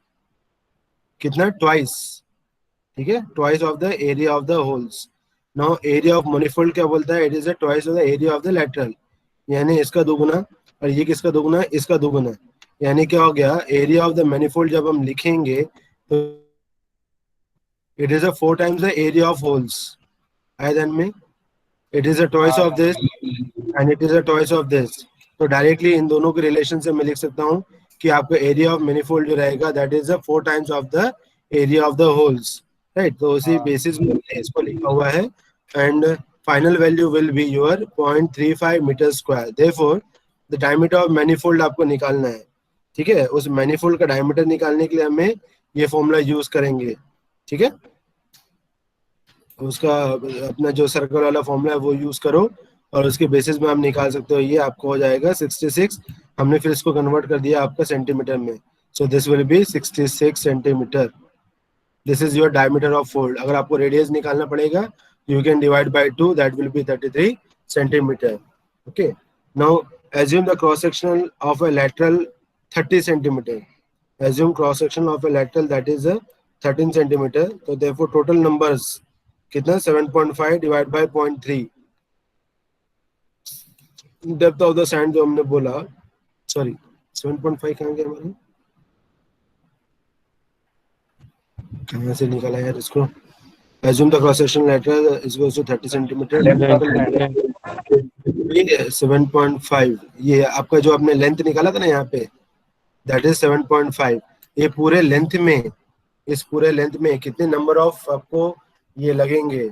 कितना, ट्वाइस, ठीक है, twice of the area of the holes. Now area of manifold क्या बोलता है, it is a twice of the area of the lateral, यानी इसका दोगुना, और ये किसका दोगुना, इसका दोगुना. यानी क्या हो गया, एरिया ऑफ द मैनिफोल्ड जब हम लिखेंगे तो it is a 4 times the area of holes. आया ध्यान में, it is a twice of this and it is a twice of this. तो डायरेक्टली इन दोनों के रिलेशन से मैं लिख सकता हूँ कि आपका एरिया ऑफ मैनिफोल्ड जो रहेगा, that is a 4 times of the area of the holes, right. तो उसी बेसिस में इसको लिखा हुआ है. And final value will be your 0.35 metre square. Therefore the diameter of manifold आपको निकालना है, ठीक है. उस मैनिफोल्ड का डायमीटर निकालने के लिए हमें ये फॉर्मूला यूज करेंगे, ठीक है. उसका अपना जो सर्कल वाला फॉर्मूला है वो यूज करो, और उसके बेसिस में आप निकाल सकते हो. ये आपको हो जाएगा 66. हमने फिर इसको कन्वर्ट कर दिया आपका सेंटीमीटर में. सो this will B 66 centimetre. This is your diameter of fold. अगर आपको रेडियस निकालना पड़ेगा, you can divide by 2, that will be 33 centimeter. Okay, now assume the cross sectional of a lateral 30 centimeter. Assume cross section of a lateral that is a 13 centimeter. So therefore total numbers कितना, 7.5 divided by 0.3. Depth of the sand जो हमने बोला, sorry 7.5 कहाँ गया हमारा, कहाँ से निकाला यार इसको. Assume the cross section lateral is equals to 30 centimeter. 7.5. ये आपका जो आपने लेंथ निकाला था ना यहाँ पे, that is 7.5. ये पूरे लेंथ में, इस पूरे लेंथ में कितने नंबर ऑफ आपको ये लगेंगे,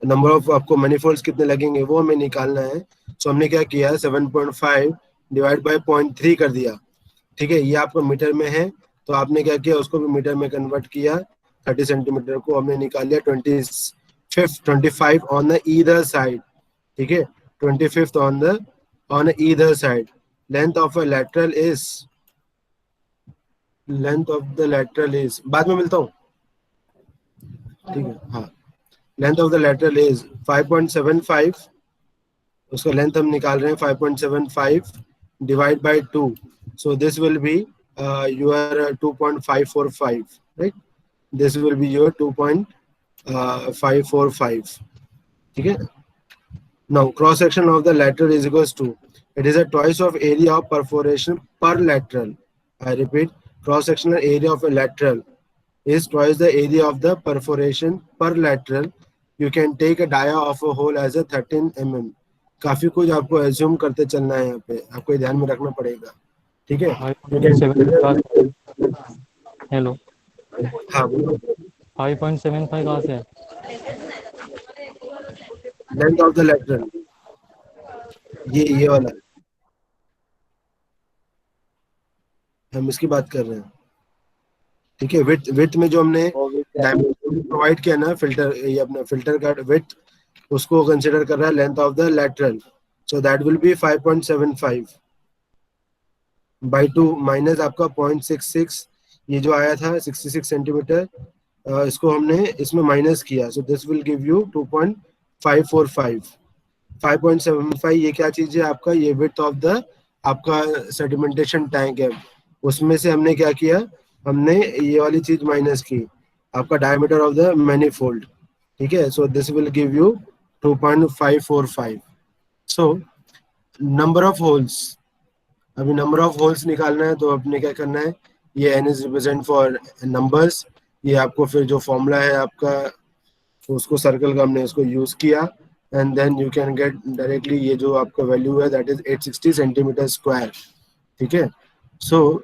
नंबर ऑफ आपको मैनिफोल्ड्स कितने लगेंगे वो हमें निकालना है. सो हमने क्या किया, 7.5 डिवाइड बाय 0.3 कर दिया, ठीक है. ये आपको मीटर में है, तो आपने क्या किया, उसको भी मीटर में कन्वर्ट किया. 30 सेंटीमीटर को हमने निकाल लिया 25 on the either side. ठीक है, 25th on either side. Length of a lateral is, बाद में मिलता हूँ, ठीक है, हाँ. Length of the lateral is 5.75. उसका लेंथ हम निकाल रहे हैं 5.75 divide by 2. So this will be your 2.545, right? This will be your 2.545. ठीक है. Now cross section of the lateral is equals to, it is a twice of area of perforation per lateral. I repeat, cross sectional area of a lateral is twice the area of the perforation per lateral. You can take a dia of a hole as a 13 mm. काफी कुछ आपको assume करते चलना है, यहाँ पे आपको ये ध्यान में रखना पड़ेगा, ठीक है. हेलो, हाँ, 5.75 कहाँ से है? लेंथ ऑफ द लेटरल, ये वाला हम इसकी बात कर रहे हैं, ठीक है. विड्थ में जो हमने डायमेंशन प्रोवाइड किया ना, फिल्टर, ये अपना फिल्टर का विड्थ, उसको कंसीडर कर रहा है length of the lateral. So that will B 5.75 by 2 minus आपका 0.66, ये जो आया था 66 सेंटीमीटर, इसको हमने इसमें माइनस किया. सो दिस विल गिव यू 2.545. 5.75 ये क्या चीज है आपका, ये विड्थ ऑफ द आपका सेडिमेंटेशन टैंक है. उसमें से हमने क्या किया, हमने ये वाली चीज माइनस की, आपका डायमीटर ऑफ द मैनीफोल्ड, ठीक है. So this will give you 2.545. So number of holes, अभी नंबर ऑफ होल्स निकालना है, तो आपने क्या करना है, ये n is represent for numbers. ये आपको फिर जो फॉर्मूला है आपका, उसको सर्कल का हमने इसको यूज किया, and then you can get directly ये जो आपका वैल्यू है, दैट इज 860 सेंटीमीटर स्क्वायर, ठीक है. सो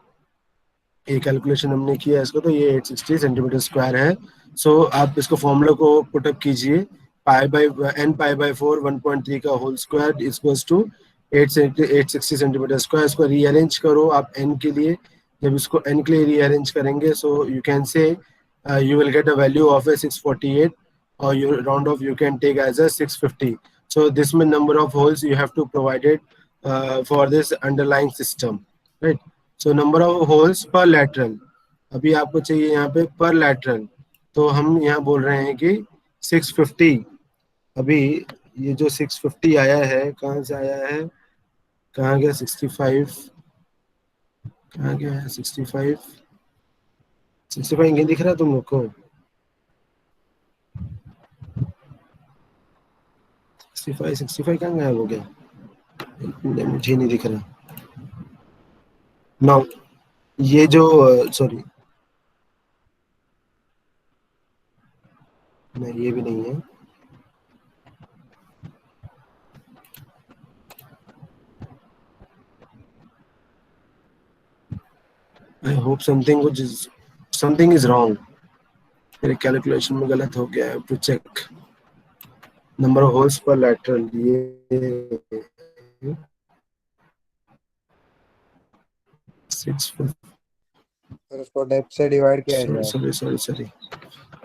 ये कैलकुलेशन हमने किया इसको, तो ये 860 सेंटीमीटर स्क्वायर है. सो आप इसको फॉर्मूला को पुटअप कीजिए, pi by n pi by 4 1.3 का whole square equals to 860 centimetre square. इसको रीअरेंज करो आप n के लिए. जब इसको n के लिए रीअरेंज करेंगे, so you can say you will get a value of a 648, or you round off you can take as a 650. So this means number of holes you have to provide it for this underlying system, right? So number of holes per lateral, अभी आपको चाहिए यहाँ पे per lateral, तो हम यहाँ बोल रहे हैं कि 650. अभी ये जो 650 आया है, कहाँ से आया है, कहाँ गया 65, कहाँ गया है 65 ये दिख रहा है तुम लोग को, 65 कहाँ गया, हो गया, मुझे नहीं दिख रहा. नाउ ये जो सॉरी, नहीं ये भी नहीं है. I hope something is wrong. मेरे कैलकुलेशन में गलत हो गया है. To check number of holes per lateral, ये 650. उसको डेप्थ से डिवाइड किया है. सॉरी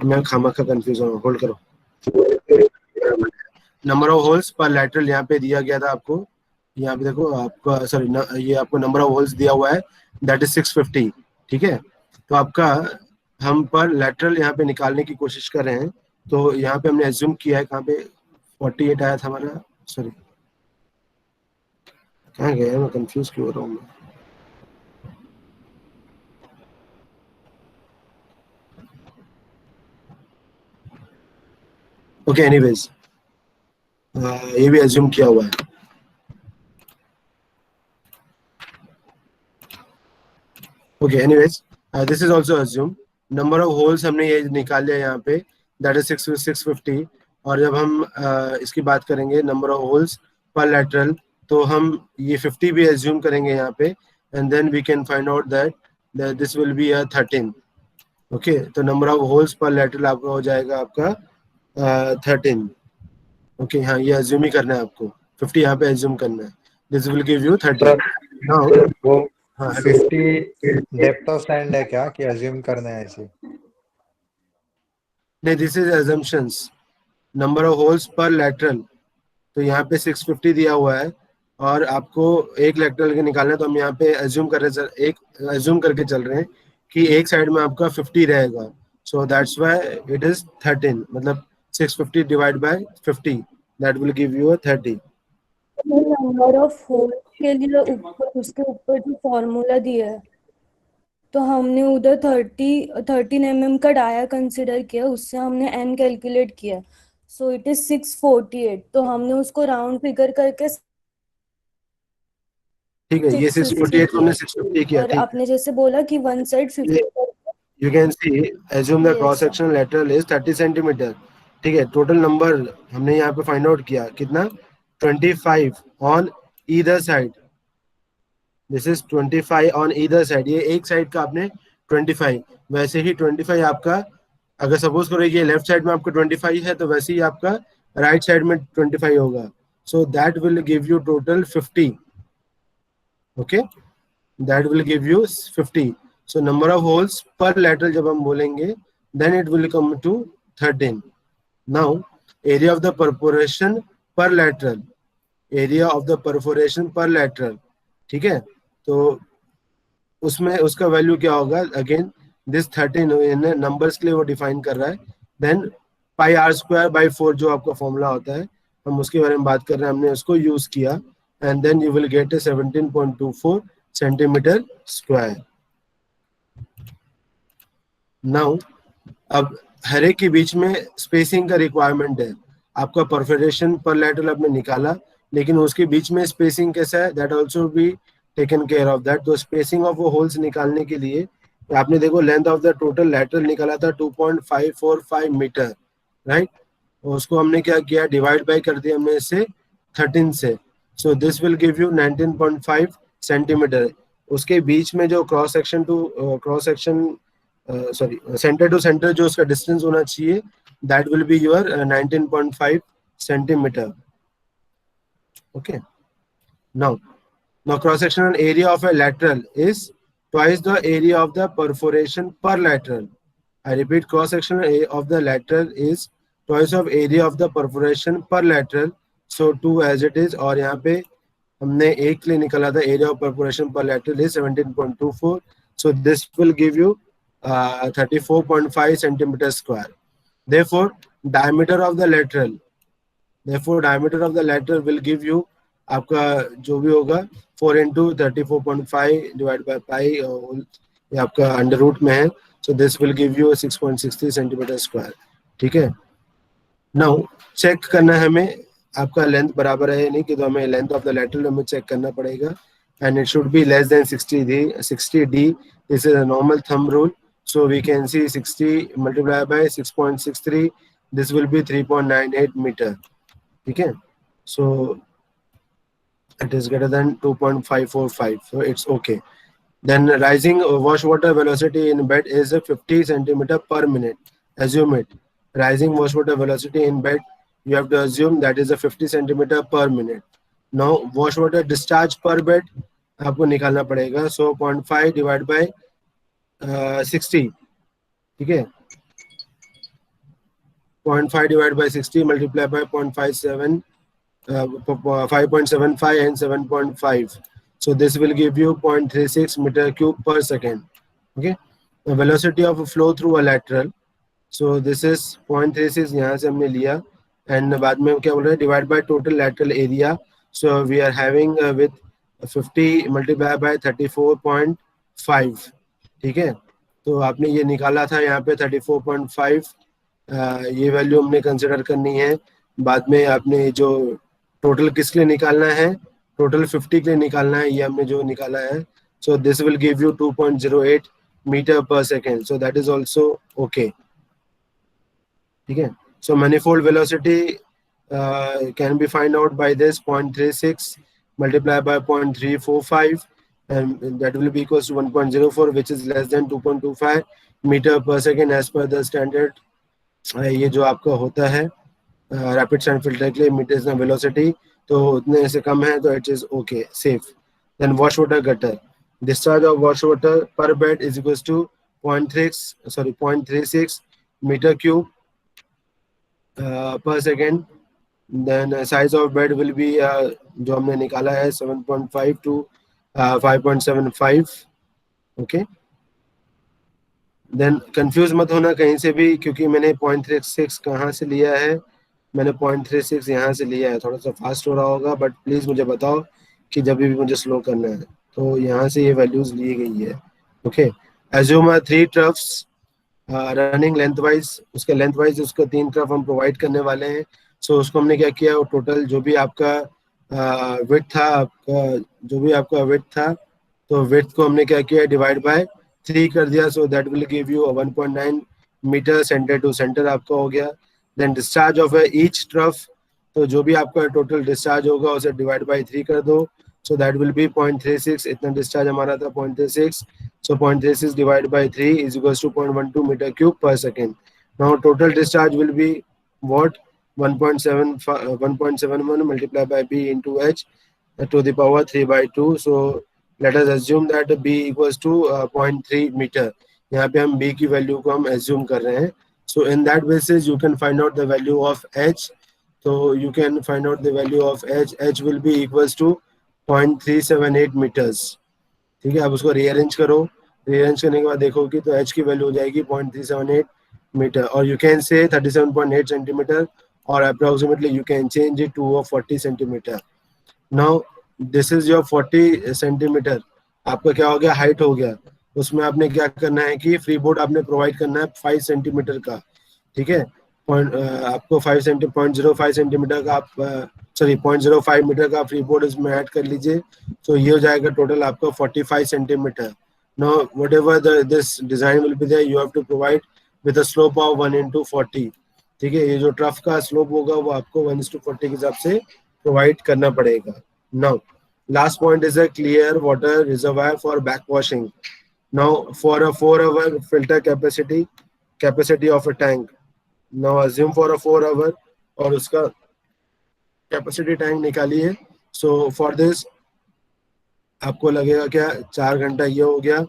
मैं खामखा कंफ्यूज हूँ, होल्ड करो. Number of holes per lateral यहाँ पे दिया गया था आपको, यहाँ पे देखो आपका, सॉरी ये आपको नंबर ऑफ होल्स दिया हुआ है, दैट इज 650, ठीक है. तो आपका हम पर लैटरल यहाँ पे निकालने की कोशिश कर रहे हैं, तो यहाँ पे हमने एज्यूम किया है, कहाँ पे 48 आया था हमारा, सॉरी कहाँ गया, मैं कंफ्यूज क्यों हो रहा हूँ. ओके, एनीवेज ये भी एज्यूम किया हुआ है. Okay, anyways this is also assume. Number of holes हमने ये निकाल लिया यहाँ पे, दैट इज 650. और जब हम इसकी बात करेंगे number of holes per lateral, तो हम ये 50 भी एज्यूम करेंगे यहाँ पे, and then we can find out that this will be 13. Okay, तो number of holes per lateral आपका हो जाएगा आपका 13. ओके, हाँ ये एज्यूम ही करना है आपको, 50 यहाँ पे एज्यूम करना है. This will give you 13. Now वो 50 डेप्थ ऑफ सैंड है क्या, कि अज्यूम करना है ऐसे? नहीं, this is assumptions. Number of holes per lateral, तो यहाँ पे 650 दिया हुआ है और आपको एक लैटरल के निकालना है, तो हम यहाँ पे एज्यूम करके चल रहे हैं कि एक साइड में आपका 50 रहेगा, so that's why it is 13, मतलब 650 divide by 50, that will give you a 30। Number of hole के लिए ऊपर उसके ऊपर जो फॉर्मूला दिया है, तो हमने उधर 13 mm का डाया कंसिडर किया, उससे हमने n कैलकुलेट किया, सो इट इज 648, तो हमने उसको राउंड फिगर करके ठीक है, ये 648 को हमने 650 किया, और ठीक है। आपने जैसे बोला कि one side 50 You can see, assume the Yes, cross sectional lateral is 30 centimetre, ठीक है। टोटल नंबर हमने यहाँ पे फाइंड आउट किया, कितना, 25 on either side, this is 25 on either side, ये एक साइड का आपने 25, वैसे ही 25 आपका, अगर सपोज करो ये लेफ्ट साइड में आपका 25 है, तो वैसे ही आपका राइट साइड में 25 होगा, सो that will give you total 50, okay, that will give you 50। So number of holes per lateral जब हम बोलेंगे, then it will come to 13. Now area of the perforation per lateral, area of the perforation per lateral, ठीक है, तो उसमें उसका value क्या होगा, अगेन दिस 13 नंबर्स के लिए वो डिफाइन कर रहा है, then pi r square by 4 जो आपका फॉर्मूला होता है, हम उसके बारे में बात कर रहे हैं, हमने उसको यूज किया, and then you will get 17.24 centimetre square. Now अब हर एक के बीच में स्पेसिंग का रिक्वायरमेंट है, आपका परफोरेशन पर लैटरल आपने निकाला, लेकिन उसके बीच में स्पेसिंग कैसा है, that also be taken care of that. तो स्पेसिंग ऑफ वो होल्स निकालने के लिए आपने देखो length of the total lateral निकाला था 2.545 मीटर, राइट, उसको हमने क्या किया, डिवाइड बाय कर दिया हमने इससे 13 से, so this will give you 19.5 centimetre. उसके बीच में जो cross section sorry centre to centre जो उसका डिस्टेंस होना चाहिए, that will be your 19.5 centimetre, okay. Now cross sectional area of a lateral is twice the area of the perforation per lateral. I repeat, cross sectional of the lateral is twice of area of the perforation per lateral, so 2 as it is, और यहाँ पे हमने एक के लिए निकाला था area of perforation per lateral is 17.24, so this will give you 34.5 centimeter square. Therefore diameter of the lateral will give you आपका जो भी होगा 4 into 34.5 डिवाइड बाय पाई, ये आपका अंडर रूट में है, so this will give you 6.63 centimetre square, ठीक है। नाउ चेक करना है हमें आपका लेंथ बराबर है या नहीं, कि तो हमें लेंथ ऑफ द लैटरल हमें चेक करना पड़ेगा, and it should be less than 60D. This is a normal thumb rule, so we can see 60 multiplied by 6.63, this will be 3.98 meter, ठीक है, so it is greater than 2.545, so it's okay. Then rising wash water velocity in bed is 50 centimeter per minute. Assume it. Rising wash water velocity in bed, you have to assume that is a 50 centimeter per minute. Now wash water discharge per bed आपको निकालना पड़ेगा, so 0.5 divided by 60, ठीक है, 0.5 divided by 60 multiplied by 0.57, 5.75 and 7.5, so this will give you 0.36 meter cube per second, okay. The velocity of flow through a lateral, so this is 0.36 यहाँ से हमने लिया, and बाद में क्या बोल रहे हैं, divide by total lateral area, so we are having with 50 multiplied by 34.5, ठीक है, तो आपने ये निकाला था यहाँ पे 34.5, ये वैल्यू हमने कंसिडर करनी है। बाद में आपने जो टोटल किसके लिए निकालना है, टोटल 50 के लिए निकालना है, ये हमने जो निकाला है, so this will give you 2.08 metre per second, so that is also okay, ठीक है। So manifold velocity can be find out by this 0.36 multiplied by 0.345, and that will be equals to 1.04, which is less than 2.25 meter per second as per the standard, ये जो आपका होता है rapid sand filter के लिए metres में velocity, तो उतने से कम है तो it is okay, safe. Then wash water gutter, discharge of wash water per bed is equals to 0.36 metre cube per second. Then size of bed will be जो हमने निकाला है 7.5 to 5.75. ओके, देन कंफ्यूज मत होना कहीं से भी, क्योंकि मैंने 0.36 कहाँ से लिया है, मैंने 0.36 यहाँ से लिया है। थोड़ा सा फास्ट हो रहा होगा, बट प्लीज़ मुझे बताओ कि जब भी मुझे स्लो करना है। तो यहाँ से ये वैल्यूज ली गई है। Okay, assume 3 troughs running length wise, उसके लेंथ वाइज उसको 3 ट्रफ हम प्रोवाइड करने वाले हैं। सो उसको हमने क्या किया, वो टोटल जो भी आपका विड्थ था, आपका जो भी आपका विड्थ था, तो विड्थ को हमने क्या किया, डिवाइड बाय 3 कर दिया। So that will give you 1.9 metre centre to centre आपका हो गया। Then discharge of each trough, तो जो भी आपका टोटल डिस्चार्ज होगा उसे डिवाइड बाय 3 कर दो। सो दैट विल बी 0.36, इतना डिस्चार्ज हमारा था 0.36। So 0.36 divided by 3 is equals to 0.12 meter cube per second. Now total discharge will be what? 1.71 multiplied by B into H to the power 3 by 2. So let us assume that B equals to 0.3 meter. यहाँ पे हम B की value को हम assume कर रहे हैं. So in that basis you can find out the value of H. So you can find out the value of H. H will be equals to 0.378 meters. ठीक है, आप उसको रीअरेंज करो, रीअरेंज करने के बाद देखोगे तो एच की वैल्यू हो जाएगी 0.378 मीटर, और यू कैन से 37.8 सेंटीमीटर, और approximately you can change it to 40 centimetre. Now this is your 40 centimetre, आपका क्या हो गया, हाइट हो गया। उसमें आपने क्या करना है कि फ्री बोर्ड आपने प्रोवाइड करना है 5 सेंटीमीटर का। ठीक है, आपको 0.05 सेंटीमीटर का आप 0.05 मीटर का फ्री बोर्ड इसमें ऐड कर लीजिए। तो ये हो जाएगा टोटल आपका 45 centimetre. Now whatever this design will be there, you have to provide with a slope of 1/40। ठीक है, ये जो ट्रफ का स्लोप होगा वो आपको 1/40 के हिसाब से प्रोवाइड करना पड़ेगा। Now last point is a clear water reservoir for back washing. Now for a 4 hour filter capacity of a tank, now assume for a 4 hour, और उसका कैपेसिटी टैंक निकालिए। सो फॉर दिस आपको लगेगा क्या, 4 घंटा ये हो गया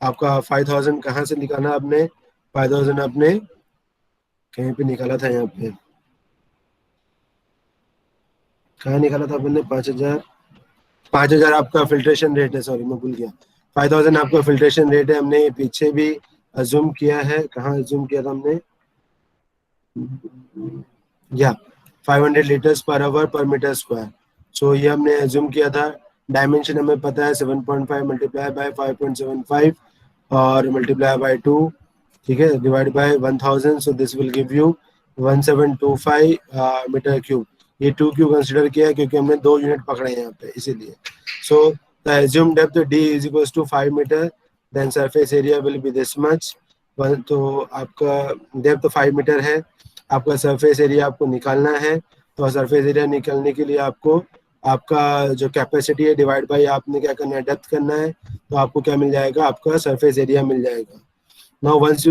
आपका। 5000 कहाँ से निकाला आपने, 5000 आपने कहीं पे निकाला था, यहाँ पे कहाँ निकाला था आपने, 5000 आपका फिल्ट्रेशन रेट है, सॉरी मैं भूल गया, 5000 आपका फिल्ट्रेशन रेट है। हमने पीछे भी अज्यूम किया है, कहाँ अज्यूम किया था हमने, या 500 litres per hour per metre square. सो ये हमने एज्यूम किया था। डायमेंशन हमें पता है 7.5 मल्टीप्लाई बाय 5.75 और मल्टीप्लाई बाय 2, ठीक है, divide by 1000। So this will give you 1725 metre cube. ये 2 क्यों कंसिडर किया है, क्योंकि हमने 2 यूनिट पकड़े हैं यहाँ पे, इसीलिए। So the assume depth D is equals to 5 metre, then surface area will be this much. तो आपका डेप्थ 5 मीटर है, आपका सरफेस एरिया आपको निकालना है। तो सरफेस एरिया निकालने के लिए आपको आपका जो कैपेसिटी है डिवाइड बाय आपने क्या करना है, डेप्थ करना है। तो आपको क्या मिल जाएगा, आपका सरफेस एरिया मिल जाएगा। Now once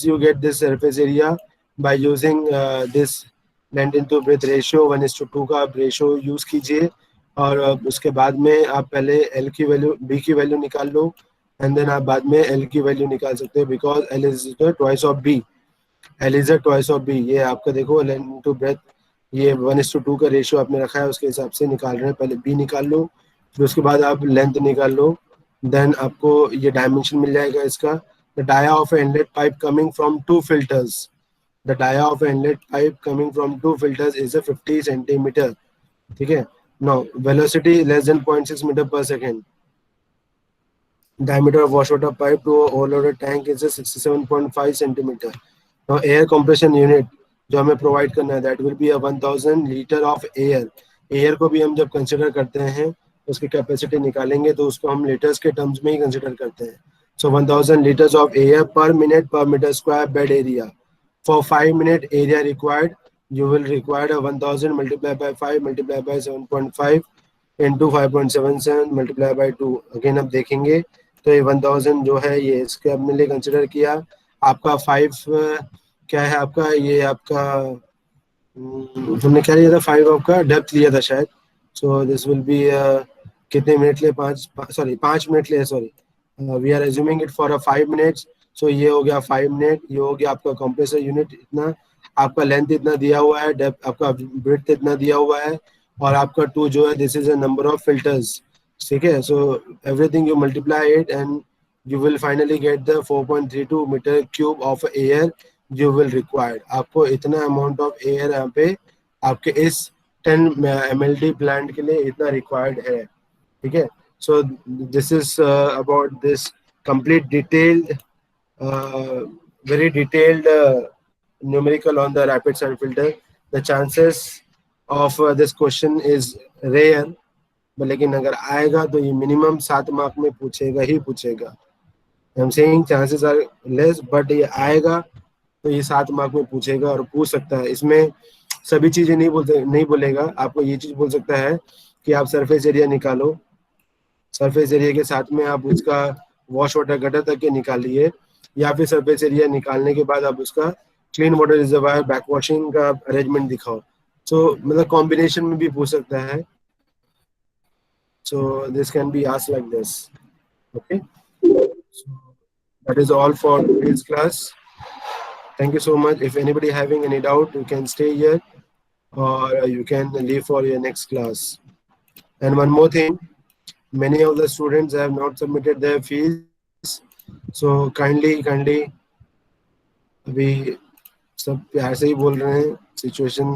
you get this surface area by using this length into breadth ratio 1:2 का आप रेशियो यूज कीजिए, और उसके बाद में आप पहले L की वैल्यू, B की वैल्यू निकाल लो, एंड देन आप बाद में L की वैल्यू निकाल सकते हो, because L is twice of B। L is twice of B। ये आपका देखो लेंथ इनटू ब्रेथ, ये 1:2 का रेशियो आपने रखा है, उसके हिसाब से निकाल रहे हैं। पहले B निकाल लो, फिर उसके बाद आप लेंथ निकाल लो, देन आपको ये डायमेंशन मिल जाएगा इसका। The dia of an inlet pipe coming from 2 filters. The dia of an inlet pipe coming from 2 filters is a 50 centimeter. ठीक है। Now velocity less than 0.6 meter per second. Diameter of wastewater pipe to overloaded tank is a 67.5 centimeter. Now air compression unit जो हमें provide करना है, that will be a 1000 litre of air. Air को भी हम जब कंसिडर करते हैं, उसकी कैपेसिटी निकालेंगे तो उसको हम लीटर्स के टर्म्स में ही कंसिडर करते हैं। So 1000 liters of air per minute per meter square bed area. For 5 minute area required, you will require a 1000 multiplied by 5 multiplied by 7.5 into 5.77 multiplied by 2. Again अब देखेंगे तो ये 1000 जो है ये इसके हमने लिए कंसिडर किया। आपका 5 क्या है आपका, ये आपका हमने क्या लिया था, 5 आपका डेप्थ लिया था शायद। सो दिस विल बी कितने मिनट लिए, 5 मिनट लिए, sorry we are assuming it for 5 minutes. So ये हो गया 5 मिनट, ये हो गया आपका कंप्रेसर यूनिट इतना। आपका लेंथ इतना दिया हुआ है, डेप्थ आपका ब्रेड्थ इतना दिया हुआ है, और आपका 2 जो है this is a number of filters, ठीक है। So everything you multiply it and you will finally get the 4.32 meter cube of air you will require. आपको इतना amount of air यहाँ पे आपके इस 10 MLD प्लांट के लिए इतना required है, ठीक है। So this is about this complete detailed very detailed numerical on the rapid sand filter. The chances of this question is rare, लेकिन अगर आएगा तो ये मिनिमम 7 मार्क में पूछेगा ही पूछेगा। I'm saying chances are less, but ये आएगा तो ये 7 मार्क में पूछेगा और पूछ सकता है। इसमें सभी चीजें नहीं बोलेगा, आपको ये चीज बोल सकता है कि आप सरफेस एरिया निकालो, सरफेस एरिया के साथ में आप उसका वॉश वाटर गटर तक के निकालिए, या फिर सरफेस एरिया निकालने के बाद आप उसका clean water reservoir back washing का अरेंजमेंट दिखाओ। सो मतलब कॉम्बिनेशन में भी पूछ सकता है। So this can be asked like this, okay. So that is all for today's class. Thank you so much. If anybody having any doubt, you can stay here or you can leave for your next class. And one more thing, many of the students have not submitted their fees. So kindly अभी सब प्यार से ही बोल रहे हैं, situation